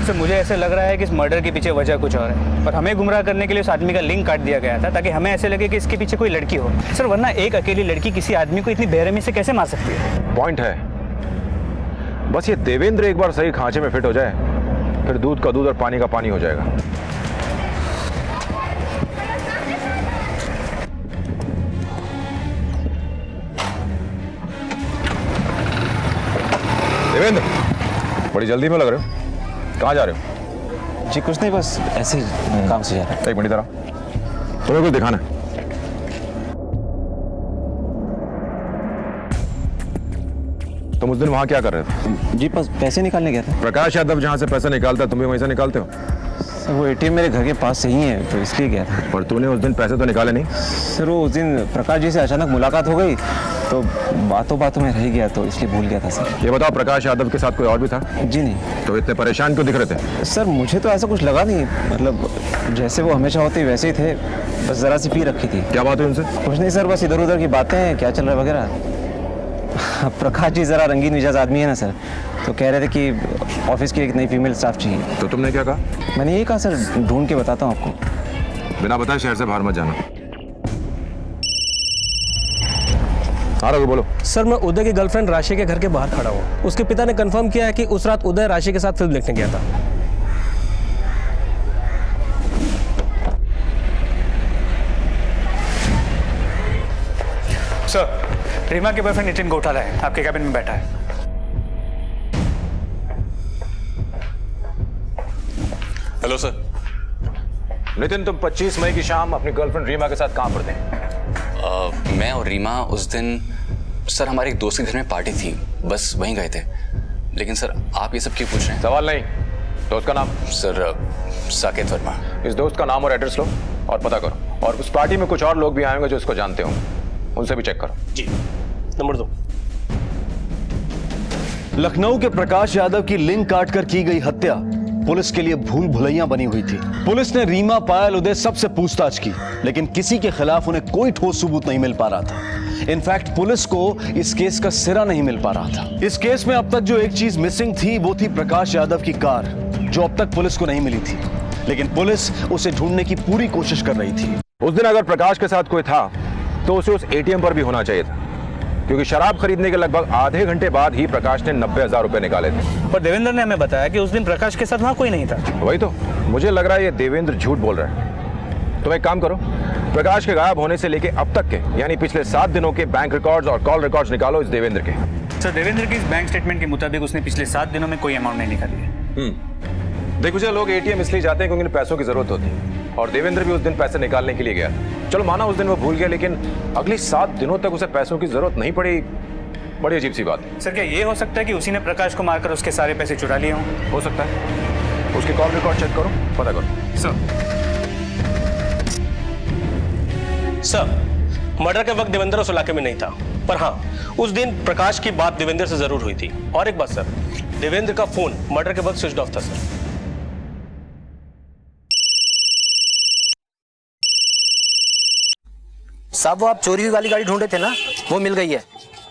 सर मुझे ऐसे लग रहा है कि इस मर्डर के पीछे वजह कुछ और है और हमें गुमराह करने के लिए उस आदमी का लिंक काट दिया गया था ताकि हमें ऐसे लगे कि इसके पीछे कोई लड़की हो। सर वरना एक अकेली लड़की किसी आदमी को इतनी बेरहमी से कैसे मार सकती है? पॉइंट है, बस ये देवेंद्र एक बार सही खांचे में फिट हो जाए फिर दूध का दूध और पानी का पानी हो जाएगा। देवेंद्र बड़ी जल्दी में लग रहे हो, कहाँ जा रहे हो? जी कुछ नहीं, बस ऐसे ही काम से जा रहा है। एक मिनट जरा, तुम्हें कुछ दिखाना है। तुम उस दिन वहां क्या कर रहे थे? जी बस पैसे निकालने गया था। प्रकाश यादव जहां से पैसा निकालता है तुम भी वहीं से निकालते हो? सर वो एटीएम मेरे घर के पास से ही है तो इसलिए गया था। पर तूने उस दिन पैसे तो निकाले नहीं? सर वो उस दिन प्रकाश जी से अचानक मुलाकात हो गई तो बातों बातों में रह गया तो इसलिए भूल गया था सर। ये बताओ, प्रकाश यादव के साथ कोई और भी था? जी नहीं। तो इतने परेशान क्यों दिख रहे थे? सर मुझे तो ऐसा कुछ लगा नहीं, मतलब जैसे वो हमेशा होते वैसे ही थे, बस ज़रा सी पी रखी थी। क्या बात हुई उनसे? कुछ नहीं सर, बस इधर उधर की बातें, क्या चल रहा है वगैरह। प्रकाश जी ज़रा रंगीन मिजाज आदमी है ना सर, तो कह रहे थे कि ऑफिस की एक नई फीमेल स्टाफ चाहिए। तो तुमने क्या कहा? मैंने यही कहा सर, ढूंढ के बताता हूँ आपको। बिना बताए शहर से बाहर मत जाना। हाँ रघु बोलो। सर मैं उदय की गर्लफ्रेंड राशि के घर के बाहर खड़ा हूँ। उसके पिता ने कंफर्म किया है कि उस रात उदय राशि के साथ फिल्म देखने गया था। सर, रीमा के बॉयफ्रेंड नितिन गोठाला है, आपके कैबिन में बैठा है। Hello sir. नितिन, तुम 25 मई की शाम अपनी गर्लफ्रेंड रीमा के साथ कहां पर थे? मैं और रीमा उस दिन सर हमारे एक दोस्त के घर में पार्टी थी, बस वहीं गए थे। लेकिन सर आप ये सब क्यों पूछ रहे हैं? सवाल नहीं, दोस्त का नाम? सर साकेत वर्मा। इस दोस्त का नाम और एड्रेस लो और पता करो। और उस पार्टी में कुछ और लोग भी आएंगे जो इसको जानते हो, उनसे भी चेक करो। जी। नंबर 2। लखनऊ के प्रकाश यादव की लिंक काटकर की गई हत्या पुलिस के लिए भूल भुलैया बनी हुई थी। पुलिस ने रीमा, पायल, उदय सबसे पूछताछ की, लेकिन किसी के खिलाफ उन्हें कोई ठोस सबूत नहीं मिल पा रहा था। इनफैक्ट पुलिस को इस केस का सिरा नहीं मिल पा रहा था। इस केस में अब तक जो एक चीज मिसिंग थी वो थी प्रकाश यादव की कार, जो अब तक पुलिस को नहीं मिली थी, लेकिन पुलिस उसे ढूंढने की पूरी कोशिश कर रही थी। उस दिन अगर प्रकाश के साथ कोई था तो उसे उस एटीएम पर भी होना चाहिए था, क्योंकि शराब खरीदने के लगभग आधे घंटे बाद ही प्रकाश ने 90,000 रुपए निकाले थे। पर देवेंद्र ने हमें बताया कि उस दिन प्रकाश के साथ वहां कोई नहीं था। वही तो, मुझे लग रहा है ये देवेंद्र झूठ बोल रहा है। तुम एक काम करो, प्रकाश के गायब होने से लेके अब तक के, यानी पिछले 7 दिनों के बैंक रिकॉर्ड्स और कॉल रिकॉर्ड्स निकालो इस देवेंद्र के। सर, देवेंद्र की इस बैंक स्टेटमेंट के मुताबिक उसने पिछले 7 दिनों में कोई अमाउंट नहीं निकाली है। देखो जी, लोग एटीएम इसलिए जाते हैं क्योंकि उन्हें पैसों की जरूरत होती है, और देवेंद्र भी उस दिन पैसे निकालने के लिए गया। चलो माना उस दिन वो भूल गया, लेकिन अगली 7 दिनों तक उसे पैसों की जरूरत नहीं पड़ी। बड़ी अजीब सी बात है। सर, क्या ये हो सकता है कि उसी ने प्रकाश को मारकर उसके सारे पैसे चुरा लिए हों? हो सकता है। उसके कॉल रिकॉर्ड चेक करो, पता करो। सर, मर्डर के वक्त देवेंद्र उस इलाके में नहीं था, पर हाँ उस दिन प्रकाश की बात देवेंद्र से जरूर हुई थी। और एक बात सर, देवेंद्र का फोन मर्डर के वक्त स्विच ऑफ था सर। साहब, वो आप चोरी हुई वाली गाड़ी ढूंढे थे ना, वो मिल गई है,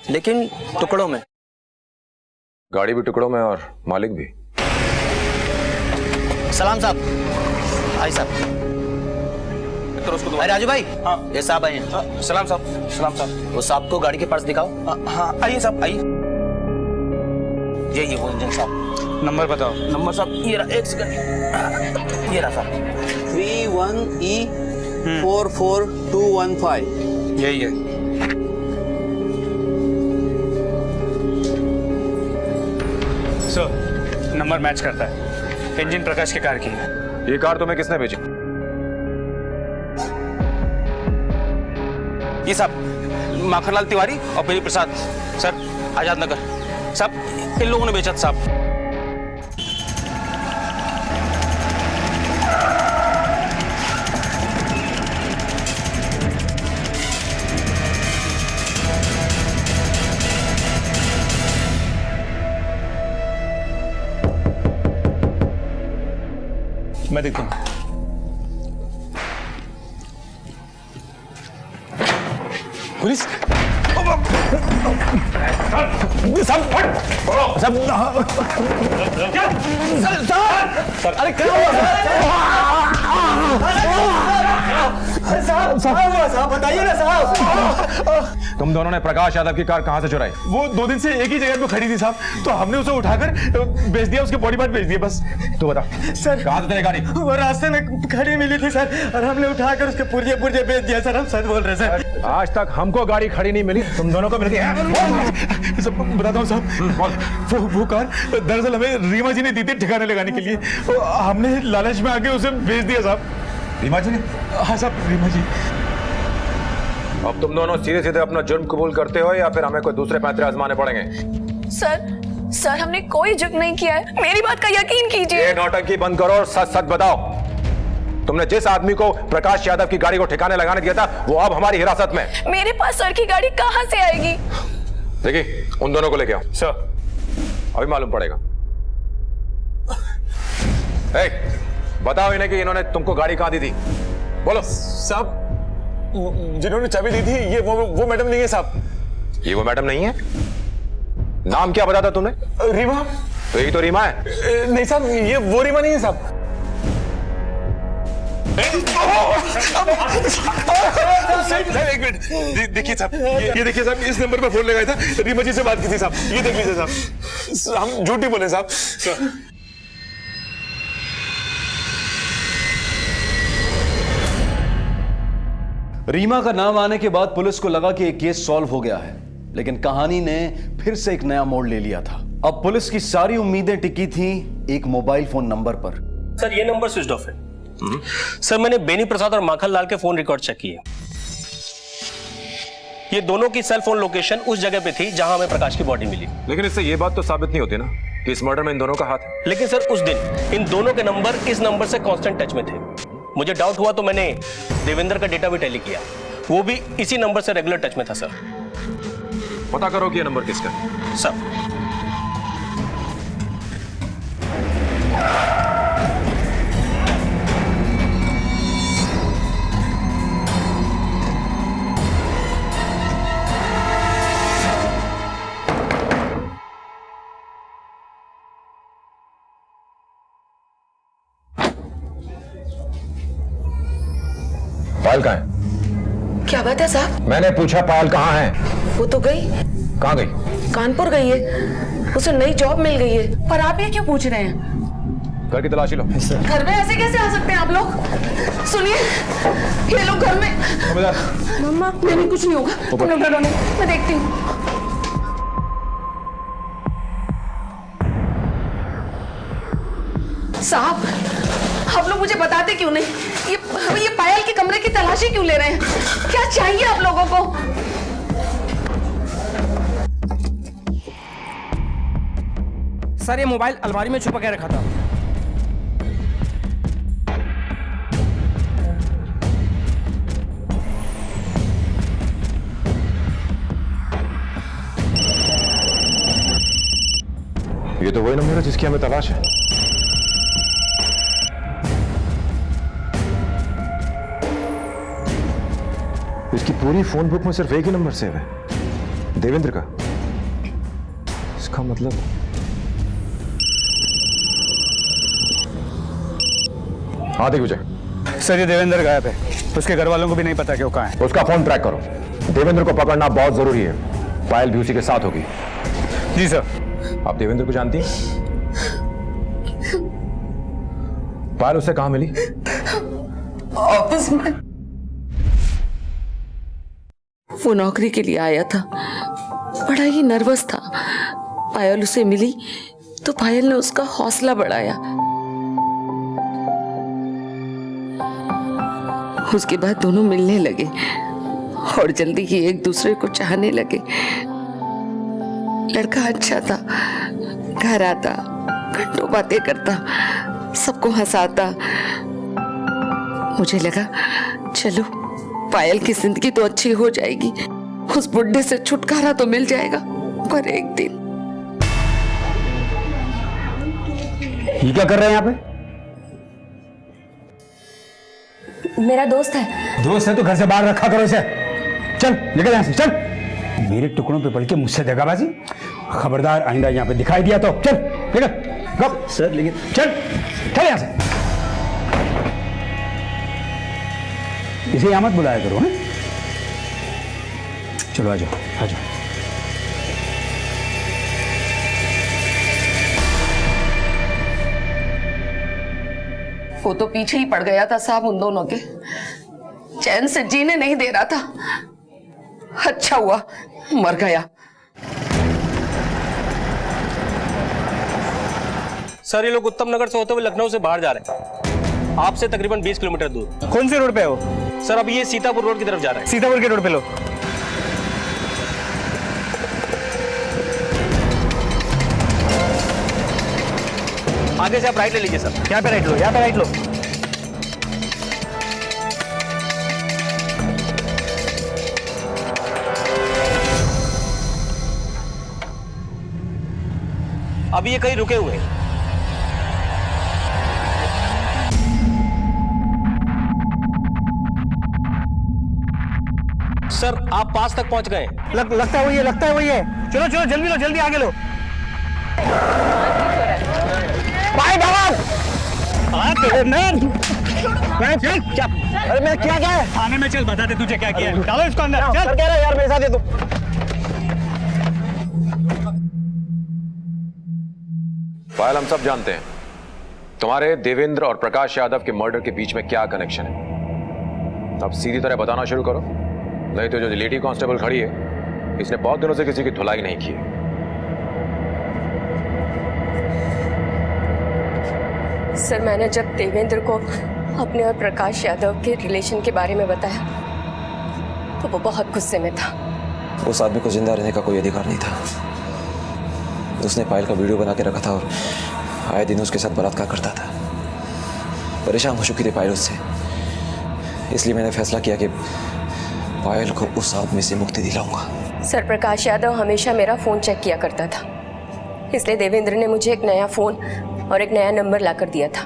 लेकिन टुकड़ों में। गाड़ी भी टुकड़ों में और मालिक भी। सलाम साहब। आई साहब। अरे राजू भाई। हाँ, ये साहब आए हैं। सलाम साहब। सलाम साहब। वो साहब को गाड़ी के पर्स दिखाओ। हाँ आइए साहब, आइए। ये वो इंजन साहब। नंबर बताओ। नंबर साहब ये रहा, एक सेकंड, ये रहा साहब, 31E 44215। यही है। सर, नंबर मैच करता है। इंजन प्रकाश की कार की है। ये कार तुम्हें किसने भेजी? ये साहब माखनलाल तिवारी और बेली प्रसाद सर, आजाद नगर साहब, इन लोगों ने बेचा था साहब। मैं देखता हूँ। पुलिस अरे क्या साहब बताइए ना साहब। तुम दोनों ने प्रकाश यादव की कार कहां से चुराई? वो 2 दिन से एक ही जगह पे खड़ी थी साहब, तो हमने उसे उठाकर बेच दिया, उसके बॉडी पार्ट बेच दिए बस। तू बता सर, कहां से तेरी गाड़ी? वो रास्ते में खड़ी मिली थी सर, और हमने उठाकर उसके पुर्जे पुर्जे बेच दिया सर। हम सच बोल रहे सर। आज तक हमको गाड़ी खड़ी नहीं मिली, तुम दोनों को मिल गई। बताता हूँ साहब, वो कार दरअसल हमें रीमा जी ने दी थी ठिकाने लगाने के लिए, हमने लालच में आके उसे बेच दिया साहब। रीमा जी ने? हाँ साहब, रीमा जी। अब तुम दोनों सीधे सीधे अपना जुर्म कबूल करते हो या फिर हमें कोई दूसरे पैंतरे आजमाने पड़ेंगे? सर हमने कोई जुर्म नहीं किया है, मेरी बात का यकीन कीजिए। ये नौटंकी बंद करो और सच सच बताओ। तुमने जिस आदमी को प्रकाश यादव की गाड़ी को ठिकाने लगाने दिया था वो अब हमारी हिरासत में है। मेरे पास सर की गाड़ी कहाँ से आएगी? देखिए उन दोनों को लेके आओ। सर अभी मालूम पड़ेगा। बताओ इन्हें कि इन्होंने तुमको गाड़ी कहां दी थी, बोलो। साहब जिन्होंने चाबी दी थी ये वो मैडम नहीं है साहब। ये वो मैडम नहीं है? नाम क्या बताया था तुमने? रीमा। तो यही तो रीमा है। नहीं साहब ये वो रीमा नहीं है साहब। एक मिनट देखिए साहब, ये देखिए साहब, इस नंबर पर फोन लगाया था, रीमा जी से बात की थी साहब। ये देख लीजिए साहब, हम झूठ नहीं बोले साहब। रीमा का नाम आने के बाद पुलिस को लगा कि एक केस सॉल्व हो गया है, लेकिन कहानी ने फिर से एक नया मोड़ ले लिया था। अब पुलिस की सारी उम्मीदें टिकी थीं एक मोबाइल फोन नंबर पर। सर ये नंबर स्विच ऑफ है। सर मैंने बेनी प्रसाद और माखन लाल के फोन रिकॉर्ड चेक किए। ये दोनों की सेल फोन लोकेशन उस जगह पे थी जहां हमें प्रकाश की बॉडी मिली। लेकिन इससे ये बात तो साबित नहीं होती ना कि इस मर्डर में इन दोनों का हाथ है। लेकिन सर उस दिन इन दोनों के नंबर इस नंबर से कांस्टेंट टच में थे। मुझे डाउट हुआ तो मैंने देवेंद्र का डेटा भी टैली किया, वो भी इसी नंबर से रेगुलर टच में था। सर पता करो कि ये नंबर किसका है। सर पायल कहाँ है? क्या बात है साहब? मैंने पूछा पायल कहाँ है? वो तो गई। कहाँ गई? कानपुर गई है, उसे नई जॉब मिल गई है। पर आप ये क्यों पूछ रहे हैं? घर की तलाशी लो। घर में ऐसे कैसे आ सकते हैं आप लोग? सुनिए, ये लोग घर में। मम्मा नहीं कुछ नहीं होगा, तुम लोग डरो नहीं, मैं देखती हूँ। साहब आप लोग मुझे बताते क्यों नहीं? ये पायल के कमरे की तलाशी क्यों ले रहे हैं? क्या चाहिए आप लोगों को? सर ये मोबाइल अलमारी में छुपा के रखा था। ये तो वही नंबर है जिसकी हमें तलाश है। इसकी पूरी फोन बुक में सिर्फ एक ही नंबर सेव है, देवेंद्र का। इसका मतलब हाँ दिग्विजय। सर ये देवेंद्र गायब है, उसके घर वालों को भी नहीं पता कि वो कहाँ है। उसका फोन ट्रैक करो, देवेंद्र को पकड़ना बहुत जरूरी है। पायल भी उसी के साथ होगी। जी सर। आप देवेंद्र को जानती हैं? पायल उससे कहाँ मिली? ऑफिस में। वो नौकरी के लिए आया था, बड़ा ही नर्वस था। पायल उसे मिली तो पायल ने उसका हौसला बढ़ाया। उसके बाद दोनों मिलने लगे और जल्दी ही एक दूसरे को चाहने लगे। लड़का अच्छा था, घर आता, घंटों बातें करता, सबको हंसाता। मुझे लगा चलो पायल की जिंदगी तो अच्छी हो जाएगी, उस बुढ़े से छुटकारा तो मिल जाएगा। पर एक दिन ये क्या कर रहे हैं यहाँ पे? मेरा दोस्त है। दोस्त है तो घर से बाहर रखा करो इसे। चल निकल यहाँ से, चल। मेरे टुकड़ों पे पड़ के मुझसे दगाबाजी, खबरदार आइंदा यहाँ पे दिखाई दिया तो चल निकल। गप सर लेकिन चल चल यहाँ से। इसे यहाँ मत बुलाया करो। हैं चलो आ जाओ आ जाओ। वो तो पीछे ही पड़ गया था साहब उन दोनों के, चैन से जीने नहीं दे रहा था। अच्छा हुआ मर गया। सर ये लोग उत्तम नगर से होते हुए लखनऊ से बाहर जा रहे हैं, आपसे तकरीबन 20 किलोमीटर दूर। कौन सी रोड पे है वो? सर अब ये सीतापुर रोड की तरफ जा रहे हैं। सीतापुर के रोड पे लो। आगे से आप राइट ले लीजिए सर। यहाँ पे राइट लो, यहाँ पे राइट लो। अभी ये कहीं रुके हुए हैं। सर आप पास तक पहुंच गए। लगता है वही है। चलो चलो जल्दी लो, जल्दी आगे लो। भाई भगवान! अरे मैं क्या है? थाने में चल, बता दे तुझे क्या किया है। डालो इसको अंदर। चल कह रहा यार मेरे साथ ये तो। पायल, हम सब जानते हैं तुम्हारे देवेंद्र और प्रकाश यादव के मर्डर के बीच में क्या कनेक्शन है। अब सीधी तरह बताना शुरू करो, नहीं तो जो लेडी कांस्टेबल खड़ी है इसने बहुत दिनों से किसी की धुलाई नहीं की है। सर, मैंने जब देवेंद्र को अपने और प्रकाश यादव के रिलेशन के बारे में बताया तो वो बहुत गुस्से में था। उस आदमी को जिंदा रहने का कोई अधिकार नहीं था। उसने पायल का वीडियो बना के रखा था और आए दिन उसके साथ बलात्कार करता था। परेशान हो चुकी थी पायल उससे, इसलिए मैंने फैसला किया कि पायल को उस आदमी से मुक्ति दिलाऊंगा। सर, प्रकाश यादव हमेशा मेरा फ़ोन चेक किया करता था, इसलिए देवेंद्र ने मुझे एक नया फ़ोन और एक नया नंबर लाकर दिया था।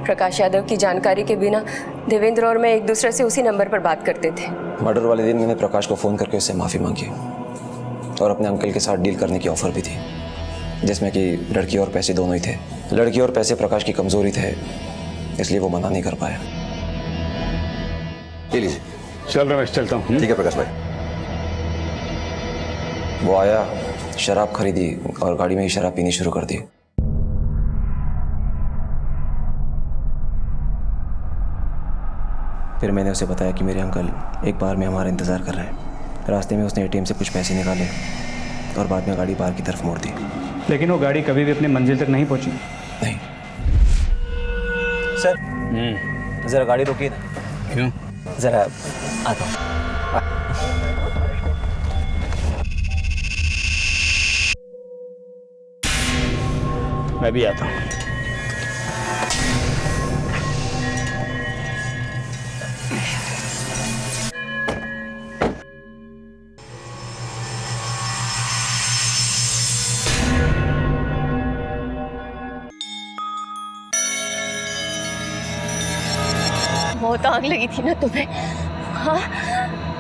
प्रकाश यादव की जानकारी के बिना देवेंद्र और मैं एक दूसरे से उसी नंबर पर बात करते थे। मर्डर वाले दिन मैंने प्रकाश को फ़ोन करके उससे माफ़ी मांगी और अपने अंकल के साथ डील करने की ऑफ़र भी थी, जिसमें कि लड़की और पैसे दोनों ही थे। लड़की और पैसे प्रकाश की कमज़ोरी थे, इसलिए वो मना नहीं कर पाया। ले लीजिए। चल रमेश, चलता हूँ। ठीक है प्रकाश भाई। वो आया, शराब खरीदी और गाड़ी में ही शराब पीनी शुरू कर दी। फिर मैंने उसे बताया कि मेरे अंकल एक बार में हमारा इंतज़ार कर रहे हैं। रास्ते में उसने एटीएम से कुछ पैसे निकाले और बाद में गाड़ी बाहर की तरफ मोड़ दी। लेकिन वो गाड़ी कभी भी अपनी मंजिल तक नहीं पहुंची। नहीं। सर जरा गाड़ी रोकिए ना। क्यों? जरा आता हूँ। मैं भी आता हूँ। बहुत आग लगी थी ना तुम्हें? हाँ,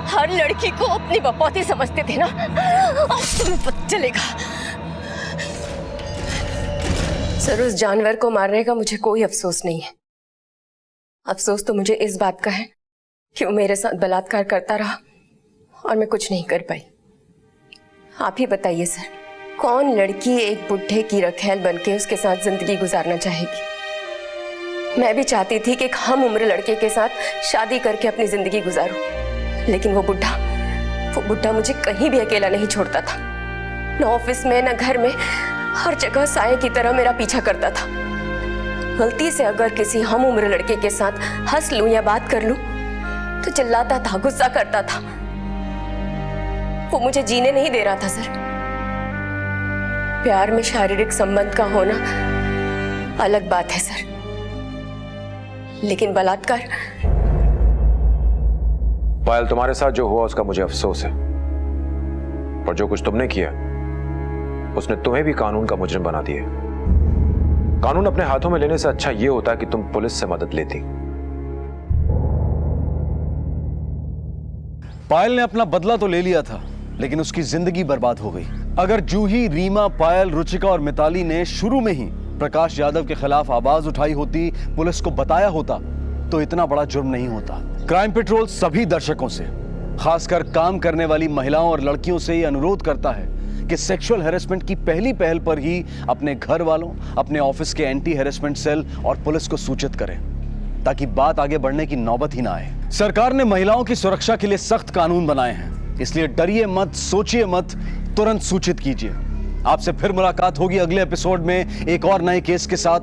हर लड़की को अपनी बपौती समझते थे ना, अब तुम्हें पता चलेगा। सर, उस जानवर को मारने का मुझे कोई अफसोस नहीं है। अफसोस तो मुझे इस बात का है कि वो मेरे साथ बलात्कार करता रहा और मैं कुछ नहीं कर पाई। आप ही बताइए सर, कौन लड़की एक बुढ़े की रखैल बनके उसके साथ जिंदगी गुजारना चाहेगी? मैं भी चाहती थी कि एक हम उम्र लड़के के साथ शादी करके अपनी जिंदगी गुजारूं, लेकिन वो बुढ़ा मुझे कहीं भी अकेला नहीं छोड़ता था। न ऑफिस में न घर में, हर जगह साये की तरह मेरा पीछा करता था। गलती से अगर किसी हम उम्र लड़के के साथ हंस लूं या बात कर लूं तो चिल्लाता था, गुस्सा करता था। वो मुझे जीने नहीं दे रहा था सर। प्यार में शारीरिक संबंध का होना अलग बात है सर, लेकिन बलात्कार। पायल, तुम्हारे साथ जो हुआ उसका मुझे अफसोस है, पर जो कुछ तुमने किया उसने तुम्हें भी कानून का मुजरिम बना दिया। कानून अपने हाथों में लेने से अच्छा यह होता कि तुम पुलिस से मदद लेती। पायल ने अपना बदला तो ले लिया था, लेकिन उसकी जिंदगी बर्बाद हो गई। अगर जूही, रीमा, पायल, रुचिका और मिताली ने शुरू में ही प्रकाश यादव के खिलाफ आवाज उठाई होती, पुलिस को बताया होता, तो इतना बड़ा जुर्म नहीं होता। क्राइम पेट्रोल सभी दर्शकों से, खासकर काम करने वाली महिलाओं और लड़कियों से यह अनुरोध करता है कि सेक्सुअल हैरेसमेंट की पहली पहल पर ही अपने घर वालों, अपने ऑफिस के एंटी हैरेसमेंट सेल और पुलिस को सूचित करें, ताकि बात आगे बढ़ने की नौबत ही ना आए। सरकार ने महिलाओं की सुरक्षा के लिए सख्त कानून बनाए हैं, इसलिए डरिए मत, सोचिए मत, तुरंत सूचित कीजिए। आपसे फिर मुलाकात होगी अगले एपिसोड में एक और नए केस के साथ।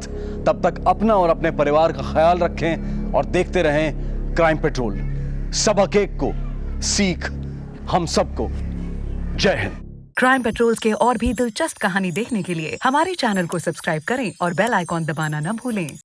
तब तक अपना और अपने परिवार का ख्याल रखें और देखते रहें क्राइम पेट्रोल। सबक एक को, सीख हम सबको। जय हिंद। क्राइम पेट्रोल के और भी दिलचस्प कहानी देखने के लिए हमारे चैनल को सब्सक्राइब करें और बेल आइकॉन दबाना न भूलें।